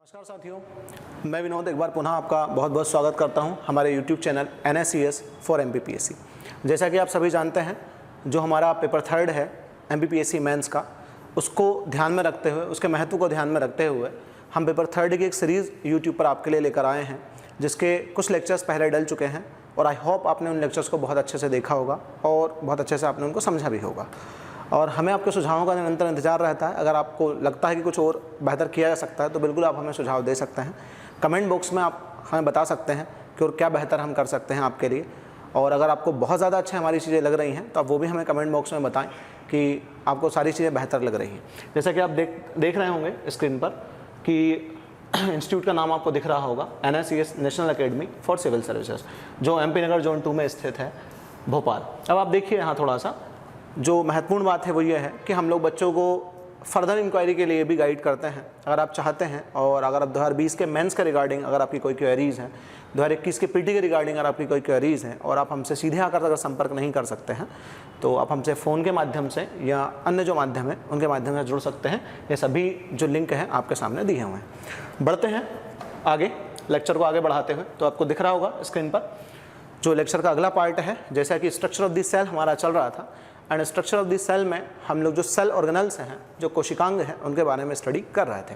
नमस्कार साथियों, मैं विनोद एक बार पुनः आपका बहुत बहुत स्वागत करता हूं हमारे YouTube channel NSCS for MPPSC। जैसा कि आप सभी जानते हैं, जो हमारा पेपर थर्ड है MPPSC मेंस का, उसको ध्यान में रखते हुए, उसके महत्व को ध्यान में रखते हुए हम पेपर थर्ड की एक सीरीज़ YouTube पर आपके लिए लेकर आए हैं, जिसके कुछ लेक्चर्स पहले डल चुके हैं और आई होप आपने उन लेक्चर्स को बहुत अच्छे से देखा होगा और बहुत अच्छे से आपने उनको समझा भी होगा। और हमें आपके सुझावों का निरंतर इंतजार रहता है। अगर आपको लगता है कि कुछ और बेहतर किया जा सकता है तो बिल्कुल आप हमें सुझाव दे सकते हैं। कमेंट बॉक्स में आप हमें बता सकते हैं कि और क्या बेहतर हम कर सकते हैं आपके लिए। और अगर आपको बहुत ज़्यादा अच्छी हमारी चीज़ें लग रही हैं तो आप वो भी हमें कमेंट बॉक्स में बताएं कि आपको सारी चीज़ें बेहतर लग रही हैं। जैसा कि आप देख रहे होंगे स्क्रीन पर कि इंस्टीट्यूट का नाम आपको दिख रहा होगा, NSCS national academy for civil services, जो MP नगर जोन 2 में स्थित है, भोपाल। अब आप देखिए यहाँ थोड़ा सा जो महत्वपूर्ण बात है वो ये है कि हम लोग बच्चों को फर्दर इंक्वायरी के लिए भी गाइड करते हैं। अगर आप चाहते हैं और अगर आप 2020 के मेंस के रिगार्डिंग अगर आपकी कोई क्वेरीज़ हैं, 2021 के PT के रिगार्डिंग अगर आपकी कोई क्वेरीज़ हैं और आप हमसे सीधे आकर अगर संपर्क नहीं कर सकते हैं तो आप हमसे फ़ोन के माध्यम से या अन्य जो माध्यम है उनके माध्यम से जुड़ सकते हैं। ये सभी जो लिंक हैं आपके सामने दिए हुए हैं। बढ़ते हैं आगे, लेक्चर को आगे बढ़ाते हुए। तो आपको दिख रहा होगा स्क्रीन पर जो लेक्चर का अगला पार्ट है, जैसा कि स्ट्रक्चर ऑफ द सेल हमारा चल रहा था। And structure of the cell में हम लोग जो सेल ऑर्गेनल्स हैं, जो कोशिकांग हैं, उनके बारे में स्टडी कर रहे थे।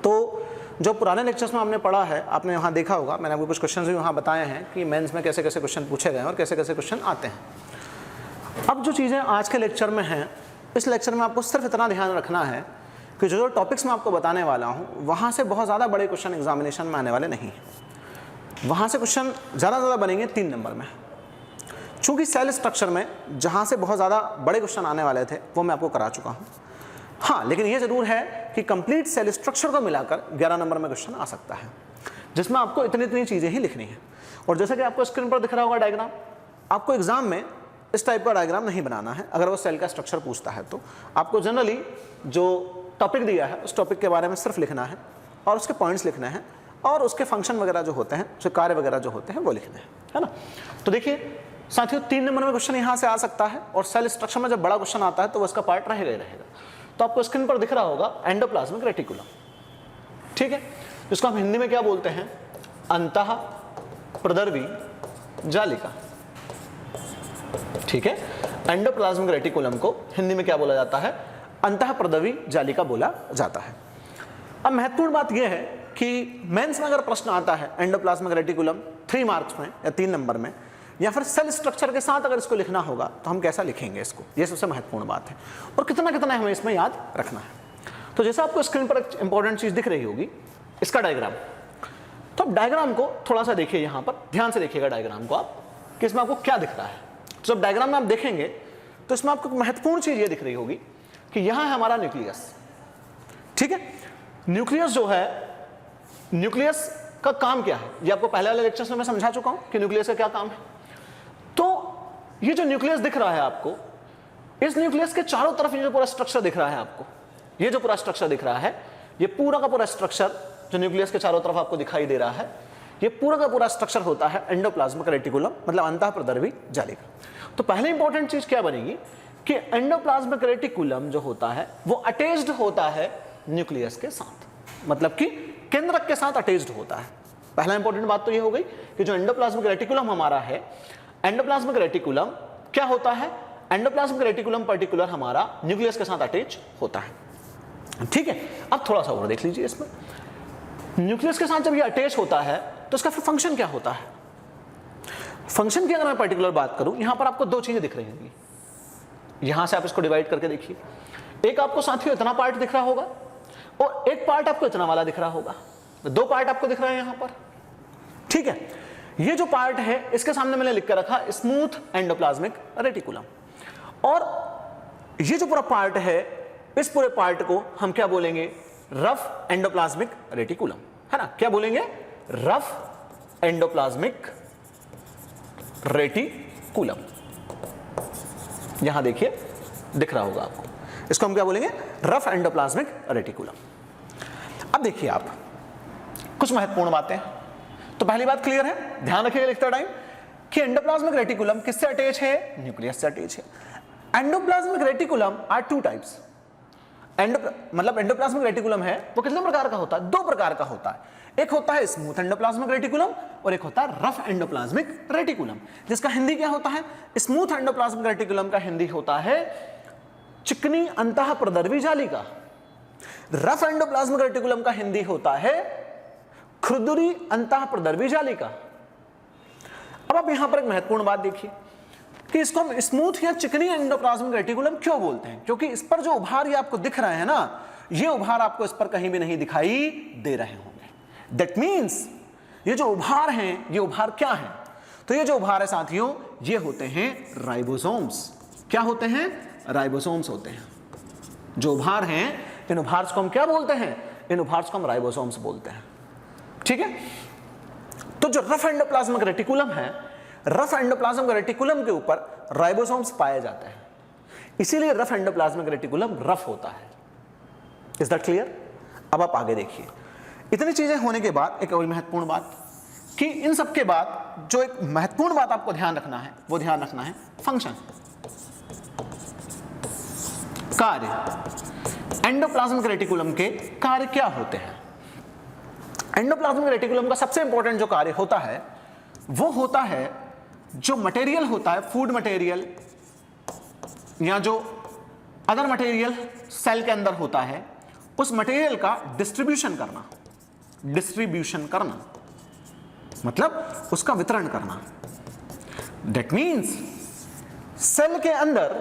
तो जो पुराने लेक्चर्स में हमने पढ़ा है, आपने वहाँ देखा होगा, मैंने आपको कुछ क्वेश्चंस भी वहाँ बताए हैं कि मेंस में कैसे कैसे क्वेश्चन पूछे गए हैं और कैसे कैसे क्वेश्चन आते हैं। अब जो चीज़ें आज के लेक्चर में हैं, इस लेक्चर में आपको सिर्फ इतना ध्यान रखना है कि जो टॉपिक्स मैं आपको बताने वाला हूँ वहाँ से बहुत ज़्यादा बड़े क्वेश्चन एग्जामिनेशन में आने वाले नहीं हैं। वहाँ से क्वेश्चन ज़्यादा बनेंगे 3 नंबर में। चूँकि सेल स्ट्रक्चर में जहाँ से बहुत ज़्यादा बड़े क्वेश्चन आने वाले थे वो मैं आपको करा चुका हूँ। हाँ, लेकिन ये ज़रूर है कि कंप्लीट सेल स्ट्रक्चर को मिलाकर 11 नंबर में क्वेश्चन आ सकता है, जिसमें आपको इतनी चीज़ें ही लिखनी है। और जैसा कि आपको स्क्रीन पर दिख रहा होगा डायग्राम, आपको एग्जाम में इस टाइप का डायग्राम नहीं बनाना है। अगर वो सेल का स्ट्रक्चर पूछता है तो आपको जनरली जो टॉपिक दिया है उस टॉपिक के बारे में सिर्फ लिखना है और उसके पॉइंट्स लिखने हैं और उसके फंक्शन वगैरह जो होते हैं, उसके कार्य वगैरह जो होते हैं वो लिखने हैं, है ना। तो देखिए साथियों, 3 नंबर में क्वेश्चन यहाँ से आ सकता है और सेल स्ट्रक्चर में जब बड़ा क्वेश्चन आता है तो वो इसका पार्ट रहेगा ही रहेगा। तो आपको स्क्रीन पर दिख रहा होगा एंडोप्लाज्मिक रेटिकुलम, ठीक है, जिसको हम हिंदी में क्या बोलते हैं, अंतः प्रदर्वी जालिका, ठीक है। एंडोप्लाज्मिक रेटिकुलम को हिंदी में क्या बोला जाता है, अंतः प्रदर्वी जालिका बोला जाता है। अब महत्वपूर्ण बात यह है कि मेंस में अगर प्रश्न आता है एंडोप्लाज्मिक रेटिकुलम 3 मार्क्स में या 3 नंबर में, या फिर सेल स्ट्रक्चर के साथ अगर इसको लिखना होगा तो हम कैसा लिखेंगे इसको, ये सबसे महत्वपूर्ण बात है और कितना हमें इसमें याद रखना है। तो जैसे आपको स्क्रीन पर एक इंपॉर्टेंट चीज दिख रही होगी, इसका डायग्राम। तो अब डायग्राम को थोड़ा सा देखिए, यहाँ पर ध्यान से देखिएगा डायग्राम को आप कि इसमें आपको क्या दिख रहा है। तो जब डायग्राम में आप देखेंगे तो इसमें आपको महत्वपूर्ण चीज ये दिख रही होगी कि यहाँ है हमारा न्यूक्लियस, ठीक है। न्यूक्लियस जो है, न्यूक्लियस का काम क्या है, ये आपको पहले वाले लेक्चर्स में मैं समझा चुका हूं कि न्यूक्लियस का क्या काम है। तो ये जो न्यूक्लियस दिख रहा है आपको, इस न्यूक्लियस के चारों तरफ ये जो पूरा स्ट्रक्चर दिख रहा है आपको, ये जो पूरा स्ट्रक्चर दिख रहा है, ये पूरा का पूरा स्ट्रक्चर जो न्यूक्लियस के चारों तरफ आपको दिखाई दे रहा है, ये पूरा का पूरा स्ट्रक्चर होता है एंडोप्लाज्मिक रेटिकुलम, मतलब अंतः प्रदर्वी जालिका। तो पहले इंपॉर्टेंट चीज क्या बनेगी कि एंडोप्लाज्मिक रेटिकुलम जो होता है वो अटैच्ड होता है न्यूक्लियस के साथ, मतलब कि केंद्रक के साथ अटैच्ड होता है। पहला इंपॉर्टेंट बात तो ये हो गई कि जो एंडोप्लाज्मिक रेटिकुलम हमारा है, एंडोप्लाज्मिक रेटिकुलम क्या होता है, एंडोप्लाज्मिक रेटिकुलम पर्टिकुलर हमारा न्यूक्लियस के साथ अटैच होता है, ठीक है। अब थोड़ा सा और देख लीजिए, इसमें न्यूक्लियस के साथ जब ये अटैच होता है तो इसका फिर फंक्शन क्या होता है। फंक्शन की अगर मैं पर्टिकुलर बात करूं, यहां पर आपको 2 चीजें दिख रही होंगी, यहां से आप इसको डिवाइड करके देखिए। एक आपको साथियों इतना पार्ट दिख रहा होगा और एक पार्ट आपको इतना वाला दिख रहा होगा, 2 पार्ट आपको दिख रहे हैं यहां पर, ठीक है। ये जो पार्ट है इसके सामने मैंने लिख कर रखा स्मूथ एंडोप्लाज्मिक रेटिकुलम, और ये जो पूरा पार्ट है, इस पूरे पार्ट को हम क्या बोलेंगे, रफ एंडोप्लाज्मिक रेटिकुलम, है ना। क्या बोलेंगे, रफ एंडोप्लाज्मिक रेटिकुलम। यहां देखिए दिख रहा होगा आपको, इसको हम क्या बोलेंगे, रफ एंडोप्लाज्मिक रेटिकुलम। अब देखिए आप कुछ महत्वपूर्ण बातें। तो पहली बात क्लियर है, ध्यान रखिएगा लिखते टाइम कि एंडोप्लाज्मिक रेटिकुलम किससे अटैच है, न्यूक्लियस से अटैच है। एंडोप्लाज्मिक रेटिकुलम आर 2 टाइप्स, मतलब एंडोप्लाज्मिक रेटिकुलम है वो कितने प्रकार का होता है? 2 प्रकार का होता है। एक होता है स्मूथ एंडोप्लाज्मिक रेटिकुलम और एक होता है रफ एंडोप्लाज्मिक रेटिकुलम, जिसका हिंदी क्या होता है? स्मूथ एंडोप्लाज्मिक रेटिकुलम का हिंदी होता है चिकनी अंतःप्रदर्वी जालिका। रफ एंडोप्लाज्मिक रेटिकुलम का हिंदी होता है खुरदुरी अंतःप्रदर्वी जालिका। अब आप यहां पर एक महत्वपूर्ण बात देखिए कि इसको हम स्मूथ या चिकनी एंडोप्लाज्मिक रेटिकुलम क्यों बोलते हैं? क्योंकि इस पर जो उभार ये आपको दिख रहे हैं ना, ये उभार आपको इस पर कहीं भी नहीं दिखाई दे रहे होंगे। दैट मीन्स ये जो उभार हैं, ये उभार क्या हैं? तो ये जो उभार है साथियों, ये होते हैं राइबोसोम्स। क्या होते हैं? राइबोसोम्स होते हैं। जो उभार हैं, इन उभार्स को हम क्या बोलते हैं? इन उभार्स को हम राइबोसोम्स बोलते हैं। ठीक है। तो जो रफ एंडोप्लाज्मिक रेटिकुलम है, रफ एंडोप्लाज्मिक रेटिकुलम के ऊपर राइबोसोम्स पाए जाते हैं, इसीलिए रफ एंडोप्लाज्मिक रेटिकुलम रफ होता है। Is that clear? अब आप आगे देखिए। इतनी चीजें होने के बाद एक और महत्वपूर्ण बात कि इन सब के बाद जो एक महत्वपूर्ण बात आपको ध्यान रखना है, वो ध्यान रखना है फंक्शन, कार्य। एंडोप्लाज्मिक रेटिकुलम के कार्य क्या होते हैं? एंडोप्लाज्मिक रेटिकुलम का सबसे इंपॉर्टेंट जो कार्य होता है वो होता है जो मटेरियल होता है, फूड मटेरियल या जो अदर मटेरियल सेल के अंदर होता है, उस मटेरियल का डिस्ट्रीब्यूशन करना। डिस्ट्रीब्यूशन करना मतलब उसका वितरण करना। दैट मीन्स सेल के अंदर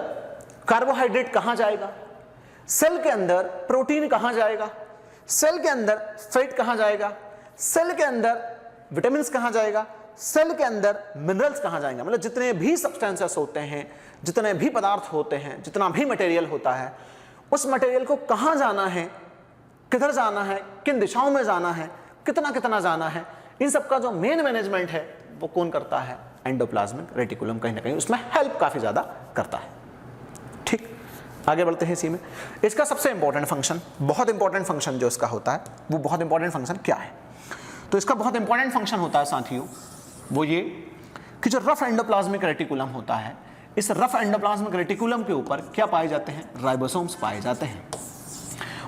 कार्बोहाइड्रेट कहां जाएगा, सेल के अंदर प्रोटीन कहां जाएगा, सेल के अंदर फैट कहां जाएगा, सेल के अंदर विटामिन कहां जाएगा, सेल के अंदर मिनरल्स कहां जाएंगे। मतलब जितने भी सब्सटेंसेस होते हैं, जितने भी पदार्थ होते हैं, जितना भी मटेरियल होता है, उस मटेरियल को कहां जाना है, किधर जाना है, किन दिशाओं में जाना है, कितना कितना जाना है, इन सब का जो मेन मैनेजमेंट है वो कौन करता है? एंडोप्लाज्मिक रेटिकुलम कहीं ना कहीं उसमें हेल्प काफी ज्यादा करता है। ठीक, आगे बढ़ते हैं इसी में। इसका सबसे इंपॉर्टेंट फंक्शन, बहुत इंपॉर्टेंट फंक्शन जो इसका होता है, वो बहुत इंपॉर्टेंट फंक्शन क्या है? तो इसका बहुत इंपॉर्टेंट फंक्शन होता है साथियों वो ये कि जो रफ एंडोप्लाज्मिक रेटिकुलम होता है, इस रफ एंडोप्लाज्मिक रेटिकुलम के ऊपर क्या पाए जाते हैं? राइबोसोम्स पाए जाते हैं।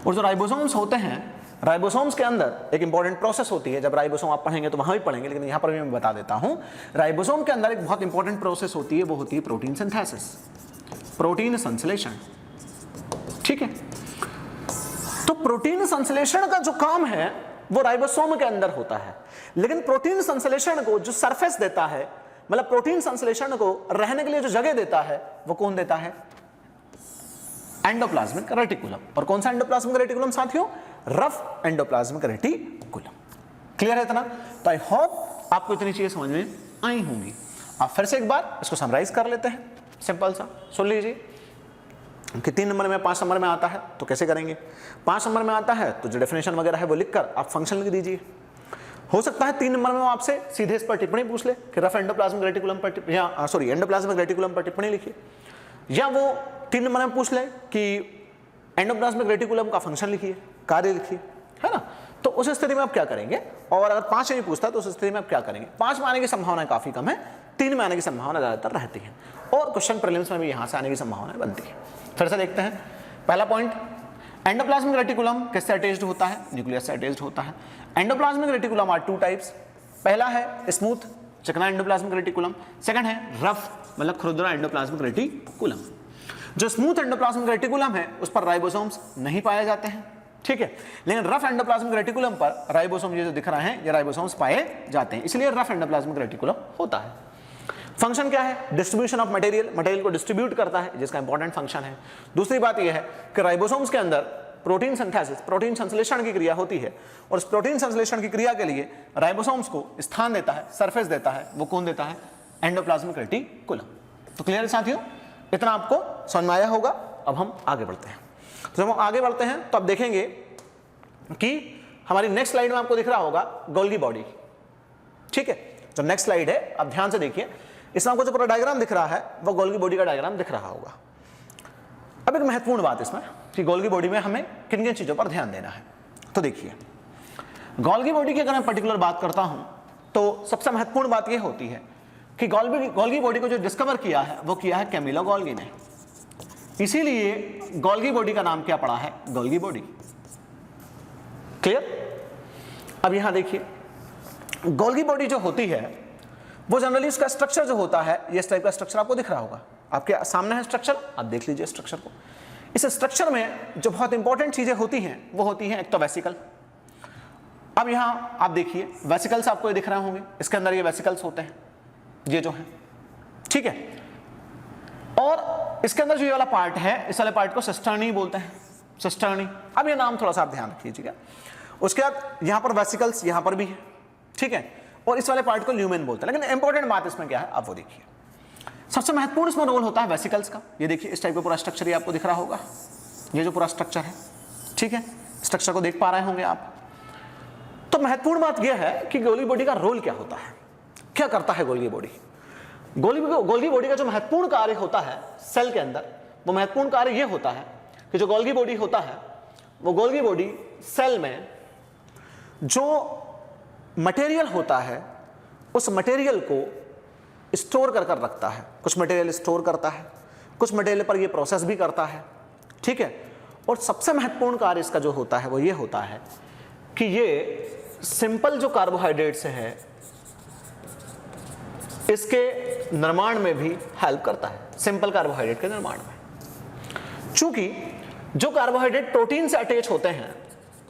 और जो राइबोसोम्स होते हैं, राइबोसोम्स के अंदर एक इंपॉर्टेंट प्रोसेस होती है। जब राइबोसोम आप पढ़ेंगे तो वहां भी पढ़ेंगे, लेकिन यहां पर भी मैं बता देता हूं। राइबोसोम के अंदर एक बहुत इंपॉर्टेंट प्रोसेस होती है, वो होती है प्रोटीन सिंथेसिस, प्रोटीन संश्लेषण। ठीक है। तो प्रोटीन संश्लेषण का जो काम है वो राइबोसोम के अंदर होता है, लेकिन प्रोटीन संश्लेषण को जो सरफेस देता है, मतलब प्रोटीन संश्लेषण को रहने के लिए जो जगह देता है, वो कौन देता है? Endoplasmic reticulum. और कौन सा एंडोप्लाज्मिक रेटिकुलम साथियों? Rough endoplasmic reticulum. क्लियर है इतना? तो आई होप आपको इतनी चीजें समझ में आई होंगी। आप फिर से एक बार इसको समराइज कर लेते हैं, सिंपल सा सुन लीजिए कि 3 नंबर में 5 नंबर में आता है तो कैसे करेंगे। 5 नंबर में आता है तो जो डेफिनेशन वगैरह है वो लिखकर आप फंक्शन लिख दीजिए। हो सकता है 3 नंबर में वो आपसे सीधे इस पर टिप्पणी पूछ ले कि रफ एंडोप्लाज्मिक रेटिकुलम पर एंडोप्लाज्मिक रेटिकुलम पर टिप्पणी लिखिए, या वो 3 नंबर में पूछ ले कि एंडोप्लाज्मिक रेटिकुलम का फंक्शन लिखिए, कार्य लिखिए, है ना। तो उस स्थिति में आप क्या करेंगे? और अगर 5 नहीं पूछता तो उस स्थिति में आप क्या करेंगे? 5 में आने की संभावना काफी कम है, 3 में आने की संभावना ज्यादातर रहती है, और क्वेश्चन प्रीलिम्स में भी यहां से आने की संभावना बनती है। फिर से देखते हैं। पहला पॉइंट, एंडोप्लाज्मिक रेटिकुलम किससे अटैच्ड होता है? न्यूक्लियस से अटैच्ड होता है। Endoplasmic reticulum are 2 types. पहला है स्मूथ चिकना एंडोप्लाज्मिक रेटिकुलम, सेकंड है रफ मतलब खुरदरा एंडोप्लाज्मिक रेटिकुलम। जो स्मूथ एंडोप्लाज्मिक रेटिकुलम है उस पर राइबोसोम्स नहीं पाए जाते हैं, ठीक है, लेकिन रफ एंडोप्लाज्मिक रेटिकुलम पर राइबोसोम ये जो दिख रहे हैं ये राइबोसोम्स पाए जाते हैं, इसलिए रफ एंडोप्लाज्मिक रेटिकुलम होता है। फंक्शन क्या है? डिस्ट्रीब्यूशन ऑफ मटेरियल, मटेरियल को डिस्ट्रीब्यूट करता है, जिसका इंपॉर्टेंट फंक्शन है। दूसरी बात यह है कि राइबोसोम्स के अंदर प्रोटीन सिंथेसिस, प्रोटीन संश्लेषण की क्रिया होती है, और इस प्रोटीन संश्लेषण की क्रिया के लिए राइबोसोम्स को स्थान देता है, सरफेस देता है, वो कौन देता है? Endoplasmic reticulum. तो क्लियर है साथियों? इतना आपको समझ में आया होगा। अब हम आगे बढ़ते हैं। तो जब हम आगे बढ़ते हैं तो आप देखेंगे कि हमारी नेक्स्ट स्लाइड में आपको दिख रहा होगा गोल्गी बॉडी, ठीक है। जो नेक्स्ट स्लाइड है आप ध्यान से देखिए, इसमें आपको जो पूरा डायग्राम दिख रहा है वो गोल्गी बॉडी का डायग्राम दिख रहा होगा। अब एक महत्वपूर्ण बात इसमें कि गोल्गी बॉडी में हमें किन किन चीजों पर ध्यान देना है। तो देखिए, गोल्गी बॉडी की अगर मैं पर्टिकुलर बात करता हूं तो सबसे महत्वपूर्ण बात यह होती है कि गोल्गी बॉडी को जो डिस्कवर किया है वो किया है कैमिलो गोल्गी ने। इसीलिए गोल्गी बॉडी का नाम क्या पड़ा है, गोल्गी बॉडी। क्लियर? अब यहां देखिए, गोल्गी बॉडी जो होती है वो जनरली उसका स्ट्रक्चर जो होता है, ये इस टाइप का स्ट्रक्चर आपको दिख रहा होगा, आपके सामने है स्ट्रक्चर, आप देख लीजिए स्ट्रक्चर को। इस स्ट्रक्चर में जो बहुत इंपॉर्टेंट चीजें होती हैं वो होती हैं एक तो वेसिकल। अब यहां आप देखिए वेसिकल्स आपको ये दिख रहे होंगे, इसके अंदर ये वेसिकल्स होते हैं, ये जो है, ठीक है। और इसके अंदर जो ये वाला पार्ट है, इस वाले पार्ट को सिस्टर्नी बोलते हैं, सिस्टर्नी। अब ये नाम थोड़ा सा आप ध्यान रखिए, ठीक है। उसके बाद यहां पर वेसिकल्स यहां पर भी है, ठीक है, और इस वाले पार्ट को ल्यूमेन बोलते हैं। लेकिन इंपॉर्टेंट बात इसमें क्या है, आप वो देखिए। सबसे महत्वपूर्ण इसमें रोल होता है वेसिकल्स का। ये देखिए इस टाइप का पूरा स्ट्रक्चर ये आपको दिख रहा होगा, ये जो पूरा स्ट्रक्चर है, ठीक है, स्ट्रक्चर को देख पा रहे होंगे आप। तो महत्वपूर्ण बात यह है कि गोल्गी बॉडी का रोल क्या होता है, क्या करता है गोल्गी बॉडी। गोल्गी बॉडी का जो महत्वपूर्ण कार्य होता है सेल के अंदर, वो महत्वपूर्ण कार्य ये होता है कि जो गोल्गी बॉडी होता है, वो गोल्गी बॉडी सेल में जो मटेरियल होता है उस मटेरियल को स्टोर कर कर रखता है। कुछ मटेरियल स्टोर करता है, कुछ मटेरियल पर ये प्रोसेस भी करता है, ठीक है। और सबसे महत्वपूर्ण कार्य इसका जो होता है वो ये होता है कि ये सिंपल जो कार्बोहाइड्रेट्स है इसके निर्माण में भी हेल्प करता है, सिंपल कार्बोहाइड्रेट के निर्माण में। चूंकि जो कार्बोहाइड्रेट प्रोटीन से अटैच होते हैं,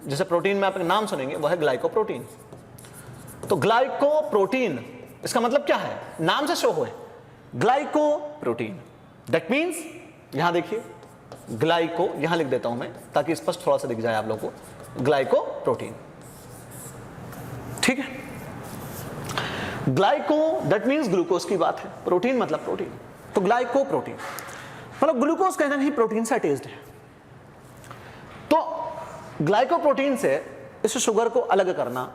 जैसे प्रोटीन में आप नाम सुनेंगे, वह है ग्लाइकोप्रोटीन। तो ग्लाइकोप्रोटीन इसका मतलब क्या है, नाम से शो हुए ग्लाइकोप्रोटीन। दैट मींस यहां देखिए ग्लाइको, यहां लिख देता हूं मैं ताकि स्पष्ट थोड़ा सा दिख जाए आप लोगों को, ग्लाइकोप्रोटीन, ठीक है। ग्लाइको दैट मींस ग्लूकोज की बात है, प्रोटीन मतलब प्रोटीन, तो ग्लाइकोप्रोटीन मतलब ग्लूकोज कहना नहीं, प्रोटीन से अटैच्ड है। तो ग्लाइकोप्रोटीन से इस शुगर को अलग करना,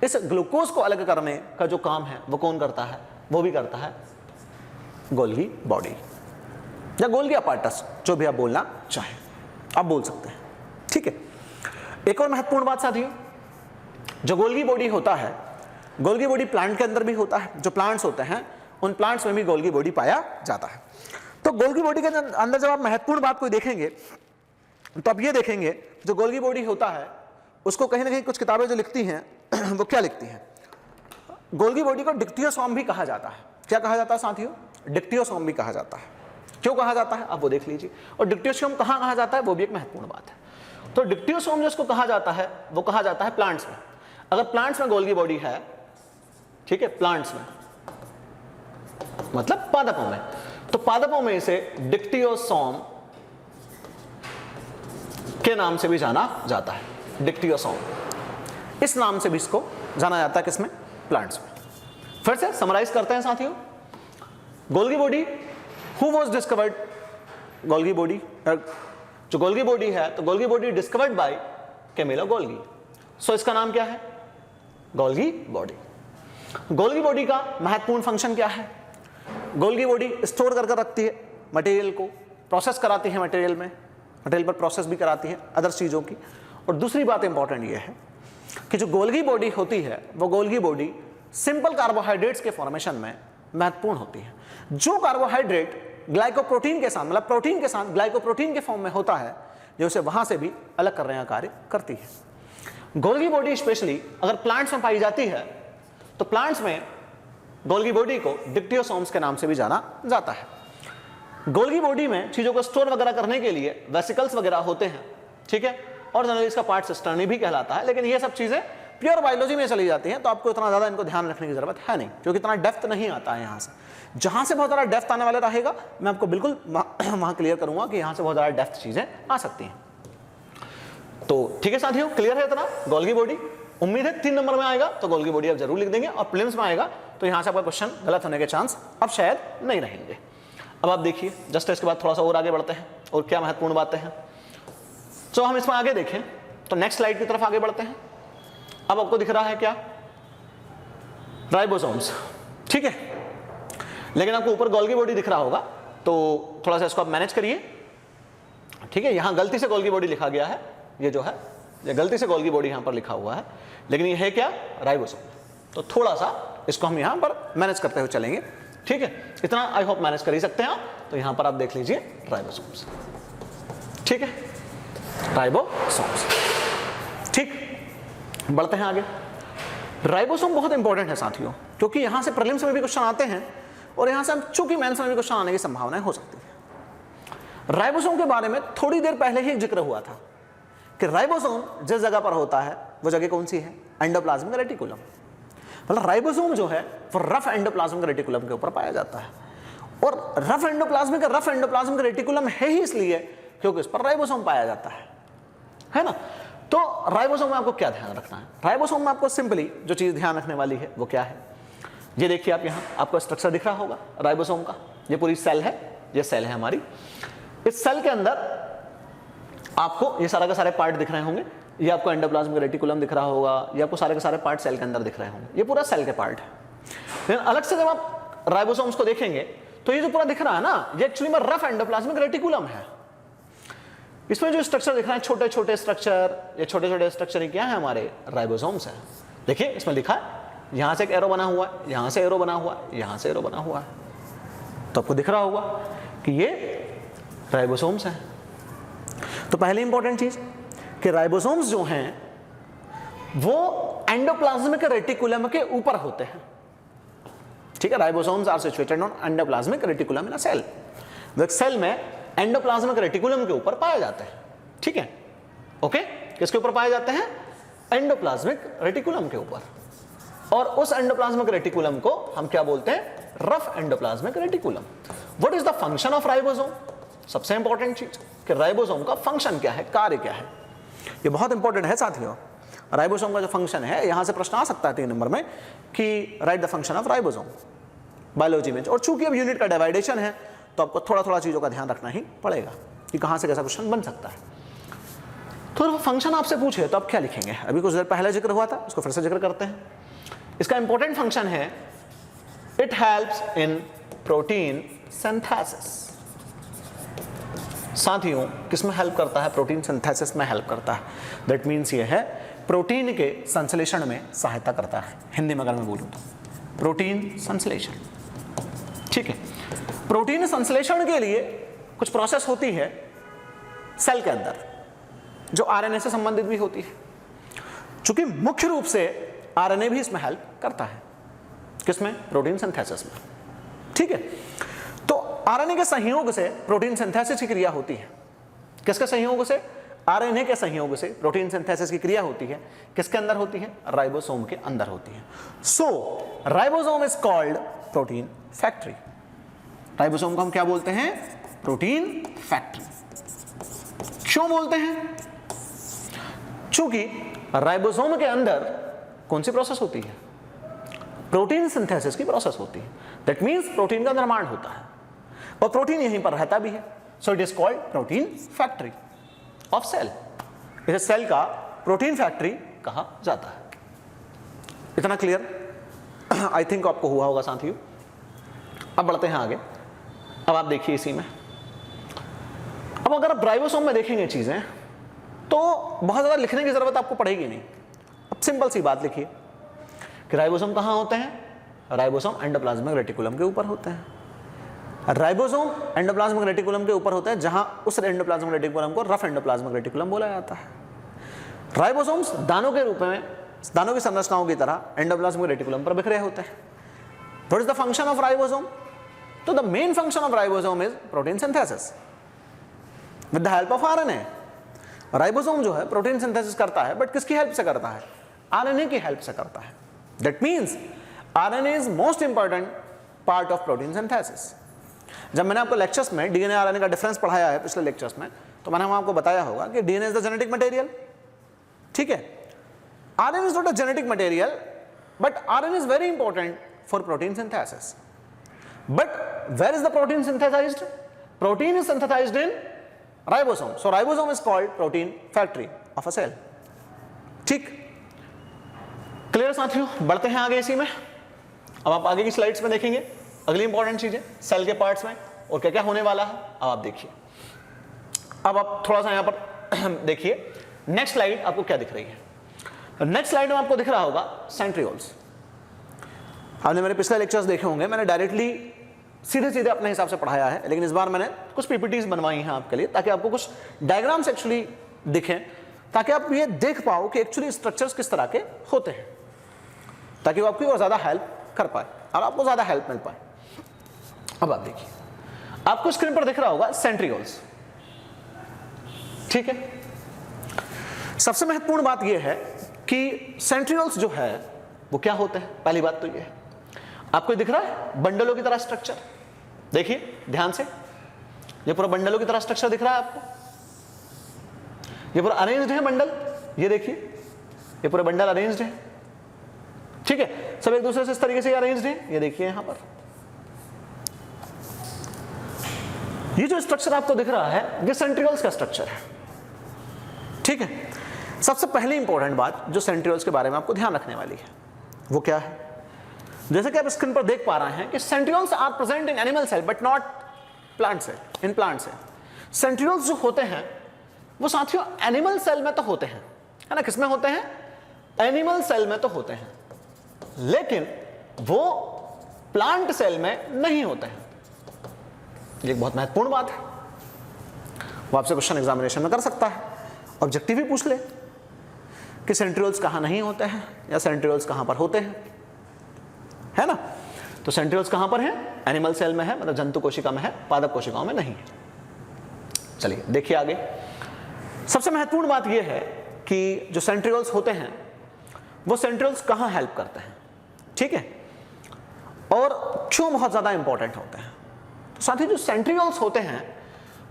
इस ग्लूकोज को अलग करने का जो काम है वो कौन करता है, वो भी करता है गोल्गी बॉडी या गोल्गी अपार्टस, जो भी आप बोलना चाहें आप बोल सकते हैं, ठीक है। एक और महत्वपूर्ण बात साथियों, जो गोल्गी बॉडी होता है, गोल्गी बॉडी प्लांट के अंदर भी होता है। जो प्लांट्स होते हैं उन प्लांट्स में भी गोल्गी बॉडी पाया जाता है। तो गोल्गी बॉडी के अंदर जब आप महत्वपूर्ण बात को देखेंगे तो आप ये देखेंगे जो गोल्गी बॉडी होता है उसको कहीं ना कहीं कुछ किताबें जो लिखती हैं वो क्या लिखती हैं, गोल्गी बॉडी को डिक्टियोसोम भी कहा जाता है। क्या कहा जाता है साथियों, डिक्टियोसोम भी कहा जाता है। क्यों कहा जाता है आप वो देख लीजिए, और डिक्टियोसोम कहाँ कहा जाता है वो भी एक महत्वपूर्ण बात है। तो डिक्टियोसोम जिसको कहा जाता है वो कहा जाता है प्लांट्स में। अगर प्लांट्स में गोल्गी बॉडी है, ठीक है, प्लांट्स में मतलब पादपों में, तो पादपों में इसे डिक्टियोसोम के नाम से भी जाना जाता है, डिक्टियोसोम इस नाम से भी इसको जाना जाता है, किसमें, प्लांट्स में। फिर से समराइज करते हैं साथियों, Golgi body, who was discovered, Golgi body, जो गोल्गी बॉडी है तो Golgi body discovered by Camillo Golgi. So इसका नाम क्या है, गोल्गी बॉडी। गोल्गी बॉडी का महत्वपूर्ण फंक्शन क्या है, गोल्गी बॉडी स्टोर कर रखती है मटेरियल को, प्रोसेस कराती है मटेरियल में, मटेरियल पर प्रोसेस भी कराती है अदर चीज़ों की। और दूसरी बात इंपॉर्टेंट ये है कि जो गोल्गी बॉडी होती है वो गोल्गी बॉडी सिंपल कार्बोहाइड्रेट्स के फॉर्मेशन में महत्वपूर्ण होती है। जो कार्बोहाइड्रेट ग्लाइकोप्रोटीन के साथ, मतलब प्रोटीन के साथ ग्लाइकोप्रोटीन के फॉर्म में होता है, जो उसे वहां से भी अलग करने का कार्य करती है। गोल्गी बॉडी स्पेशली अगर प्लांट्स में पाई जाती है तो प्लांट्स में गोल्गी बॉडी को डिक्टियोसोम्स के नाम से भी जाना जाता है। गोल्गी बॉडी में चीजों को स्टोर वगैरह करने के लिए वेसिकल्स वगैरह होते हैं, ठीक है, और जनरली इसका पार्ट सिस्टर्नी भी कहलाता है। लेकिन ये सब चीजें प्योर बायोलॉजी में चली जाती हैं, तो आपको इतना ज्यादा इनको ध्यान रखने की जरूरत है नहीं, क्योंकि इतना डेप्थ नहीं आता है यहाँ से। जहां से बहुत ज्यादा डेप्थ आने वाला रहेगा मैं आपको बिल्कुल वहां क्लियर करूंगा कि यहां से बहुत ज्यादा डेप्थ चीजें आ सकती हैं। तो ठीक है साथियों, क्लियर है इतना गोल्गी बॉडी। उम्मीद है 3 नंबर में आएगा तो गोल्गी बॉडी आप जरूर लिख देंगे, और प्रीलिम्स में आएगा तो यहां से आपका क्वेश्चन गलत होने के चांस अब शायद नहीं रहेंगे। अब आप देखिए जस्ट इसके बाद थोड़ा सा और आगे बढ़ते हैं और क्या महत्वपूर्ण बातें हैं। तो हम इसमें आगे देखें तो नेक्स्ट स्लाइड की तरफ आगे बढ़ते हैं। अब आपको दिख रहा है क्या, राइबोसोम्स, ठीक है, लेकिन आपको ऊपर गोल्गी बॉडी दिख रहा होगा, तो थोड़ा सा इसको आप मैनेज करिए, ठीक है। यहां गलती से गोल्गी बॉडी लिखा गया है, ये जो है ये गलती से गोल्गी बॉडी यहां पर लिखा हुआ है, लेकिन ये है क्या, राइबोसोम। तो थोड़ा सा इसको हम यहां पर मैनेज करते हुए चलेंगे, ठीक है, इतना आई होप मैनेज कर ही सकते हैं आप। तो यहां पर आप देख लीजिए राइबोसोम्स, ठीक है, राइबोसोम्स। ठीक, बढ़ते हैं आगे। राइबोसोम बहुत इंपॉर्टेंट है साथियों, क्योंकि यहां से प्रीलिम्स में भी क्वेश्चन आते हैं और यहां से हम चूंकि मेंस में भी क्वेश्चन आने की संभावनाएं हो सकती है। राइबोसोम के बारे में थोड़ी देर पहले ही जिक्र हुआ था कि राइबोसोम जिस जगह पर होता है वो जगह कौन सी है? Endoplasmic reticulum. मतलब राइबोसोम जो है वो रफ एंडोप्लाज्मिक रेटिकुलम के ऊपर पाया जाता है, और रफ एंडोप्लाज्मिक रेटिकुलम है ही इसलिए क्योंकि इस पर राइबोसोम पाया जाता है ना। तो राइबोसोम में आपको क्या ध्यान रखना है? राइबोसोम में आपको सिंपली जो चीज ध्यान रखने वाली है वो क्या है? ये देखिए, आप यहाँ आपको स्ट्रक्चर दिख रहा होगा राइबोसोम का। ये पूरी सेल है, ये सेल है हमारी। इस सेल के अंदर आपको ये सारा के सारे पार्ट दिख रहे होंगे। ये आपको एंडोप्लाज्मिक रेटिकुलम दिख रहा होगा, ये आपको सारे के सारे पार्ट सेल के अंदर दिख रहे होंगे। ये पूरा सेल के पार्ट है। लेकिन अलग से जब आप राइबोसोम्स को देखेंगे तो ये जो पूरा दिख रहा है ना, ये एक्चुअली में रफ एंडोप्लाज्मिक रेटिकुलम है। इसमें जो स्ट्रक्चर दिख रहे हैं, छोटे छोटे स्ट्रक्चर, ये छोटे छोटे स्ट्रक्चर क्या है? हमारे राइबोसोम्स हैं। देखिए इसमें लिखा है, यहां से एक एरो बना हुआ है, यहां से एरो बना हुआ है, यहां से एरो बना हुआ है। तो आपको दिख रहा होगा कि ये राइबोसोम्स हैं। तो पहली इंपॉर्टेंट चीज कि राइबोसोम्स जो हैं वो एंडोप्लाज्मिक रेटिकुलम के ऊपर होते हैं, ठीक है। Ribosomes are situated on endoplasmic reticulum in a cell. वो एक सेल में एंडोप्लाज्मिक रेटिकुलम के ऊपर पाए जाते हैं, ठीक है, ओके। किसके ऊपर पाए जाते हैं? एंडोप्लाज्मिक रेटिकुलम के ऊपर। और उस एंडोप्लाज्मिक रेटिकुलम को हम क्या बोलते हैं? Rough endoplasmic reticulum. What is the function of ribosome? सबसे इंपॉर्टेंट चीज कि राइबोसोम का फंक्शन क्या है, कार्य क्या है, ये बहुत इंपॉर्टेंट है साथियों। राइबोसोम का जो फंक्शन है, यहां से प्रश्न आ सकता है 3 नंबर में कि right the function of ribosome biology में। और चूंकि अब यूनिट का डिवाइडेशन है तो आपको थोड़ा थोड़ा चीजों का ध्यान रखना ही पड़ेगा कि कहां से कैसा क्वेश्चन बन सकता है। तो फंक्शन आपसे पूछे तो आप क्या लिखेंगे? अभी कुछ देर पहले जिक्र हुआ था, उसको फिर से जिक्र करते हैं। इसका इंपॉर्टेंट फंक्शन है, it helps in protein synthesis. साथियों किसमें हेल्प करता है? प्रोटीन सिंथेसिस में हेल्प करता है। दैट मीन्स ये है प्रोटीन के संश्लेषण में सहायता करता है। हिंदी में अगर मैं बोलूं तो प्रोटीन संश्लेषण, ठीक है। प्रोटीन संश्लेषण के लिए कुछ प्रोसेस होती है सेल के अंदर जो आरएनए से संबंधित भी होती है। चूंकि मुख्य रूप से आरएनए भी इसमें हेल्प करता है। किसमें? प्रोटीन सिंथेसिस में, ठीक है। तो आरएनए के संयोग से प्रोटीन सिंथेसिस की क्रिया होती है। किसके संयोग से? आरएनए के संयोग से प्रोटीन सिंथेसिस की क्रिया होती है। किसके अंदर होती है? राइबोसोम के अंदर होती है। So ribosome is called protein factory. Ribosome को हम क्या बोलते हैं? Protein factory. क्यों बोलते हैं? चूंकि राइबोसोम के अंदर कौन सी प्रोसेस होती है? प्रोटीन सिंथेसिस की प्रोसेस होती है। दैट मींस प्रोटीन का निर्माण होता है और प्रोटीन यहीं पर रहता भी है। So it is called protein factory of cell. इसे सेल का प्रोटीन फैक्ट्री कहा जाता है। इतना क्लियर आई थिंक आपको हुआ होगा साथियों। अब बढ़ते हैं आगे। अब आप देखिए इसी में, अब अगर आप राइबोसोम में देखेंगे चीजें तो बहुत ज्यादा लिखने की जरूरत आपको पड़ेगी नहीं। अब सिंपल सी बात लिखिए कि राइबोसोम कहां होते हैं? राइबोसोम एंडोप्लाज्मिक रेटिकुलम के ऊपर होते हैं। राइबोसोम एंडोप्लाज्मिक रेटिकुलम के ऊपर होते हैं, जहां उस एंडोप्लाज्मिक रेटिकुलम को रफ एंडोप्लाज्मिक रेटिकुलम बोला जाता है। राइबोसोम्स दानों के रूप में, दानों की संरचनाओं की तरह एंडोप्लाज्मिक रेटिकुलम पर बिखरे होते हैं। What is the function of ribosome? तो the main function of ribosome is protein synthesis with the help of RNA. Ribosome जो है प्रोटीन सिंथेसिस करता है, बट किसकी हेल्प से करता है? आरएनए की हेल्प से करता है। That means RNA is most important part of protein synthesis. जब मैंने आपको लेक्चर्स में डीएनए आरएनए का डिफरेंस पढ़ाया है पिछले लेक्चर्स में, तो मैंने वहां आपको बताया होगा कि DNA is the genetic material, ठीक है। RNA is not a genetic material, but RNA is very important for protein synthesis. But where is the protein synthesized? Protein is synthesized in ribosome. So ribosome is called protein factory of a cell. ठीक, clear साथियों? बढ़ते हैं आगे इसी में। अब आप आगे की स्लाइड्स में देखेंगे अगली इंपॉर्टेंट चीजें सेल के पार्ट्स में और क्या क्या होने वाला है। अब आप देखिए, अब आप थोड़ा सा यहां पर देखिए। नेक्स्ट स्लाइड आपको क्या दिख रही है? नेक्स्ट स्लाइड में आपको दिख रहा होगा सेंट्रियोल्स। आपने मेरे पिछले लेक्चर्स देखे होंगे, मैंने डायरेक्टली सीधे सीधे अपने हिसाब से पढ़ाया है, लेकिन इस बार मैंने कुछ पीपीटीज बनवाई हैं आपके लिए, ताकि आपको कुछ डायग्राम्स एक्चुअली दिखें, ताकि आप ये देख पाओ कि एक्चुअली स्ट्रक्चर्स किस तरह के होते हैं, ताकि वो आपकी और ज़्यादा हेल्प कर पाए और आपको ज़्यादा हेल्प मिल पाए। अब आप देखिए, आपको स्क्रीन पर दिख रहा होगा सेंट्रियोल्स, ठीक है। सबसे महत्वपूर्ण बात यह है कि सेंट्रियोल्स जो है वो क्या होते हैं। पहली बात तो ये है, आपको दिख रहा है बंडलों की तरह स्ट्रक्चर, देखिए ध्यान से, ये पूरा बंडलों की तरह स्ट्रक्चर दिख रहा है आपको, ये पूरा अरेंज्ड है बंडल, ये देखिए ये पूरे बंडल अरेंज्ड है, ठीक है, सब एक दूसरे से इस तरीके से अरेंज्ड है। ये देखिए यहां पर ये जो स्ट्रक्चर आपको दिख रहा है ये सेंट्रियोल्स का स्ट्रक्चर है, ठीक है। सबसे पहली इंपॉर्टेंट बात जो सेंट्रियोल्स के बारे में आपको ध्यान रखने वाली है वो क्या है, जैसे कि आप स्क्रीन पर देख पा रहे हैं कि centrioles are present in animal cell but not plant cell, in plant cell. Centrioles जो होते हैं वो साथियों एनिमल सेल में तो होते हैं, है ना, किसमें होते हैं, एनिमल सेल में तो होते हैं, लेकिन वो प्लांट सेल में नहीं होते हैं। ये एक बहुत महत्वपूर्ण बात है, वो आपसे क्वेश्चन एग्जामिनेशन में कर सकता है, ऑब्जेक्टिव ही पूछ ले कि सेंट्रियोल्स कहां नहीं होते हैं या सेंट्रियोल्स कहां पर होते हैं, है ना। तो सेंट्रियोल्स कहां पर हैं, एनिमल सेल में है, मतलब जंतु कोशिका में है, पादप कोशिकाओं में नहीं है। चलिए देखिए आगे, सबसे महत्वपूर्ण बात यह है कि जो सेंट्रियोल्स होते हैं वो सेंट्रियोल्स कहां हेल्प करते हैं, ठीक है, और क्यों बहुत ज्यादा इंपॉर्टेंट होते हैं। तो साथ ही जो सेंट्रियोल्स होते हैं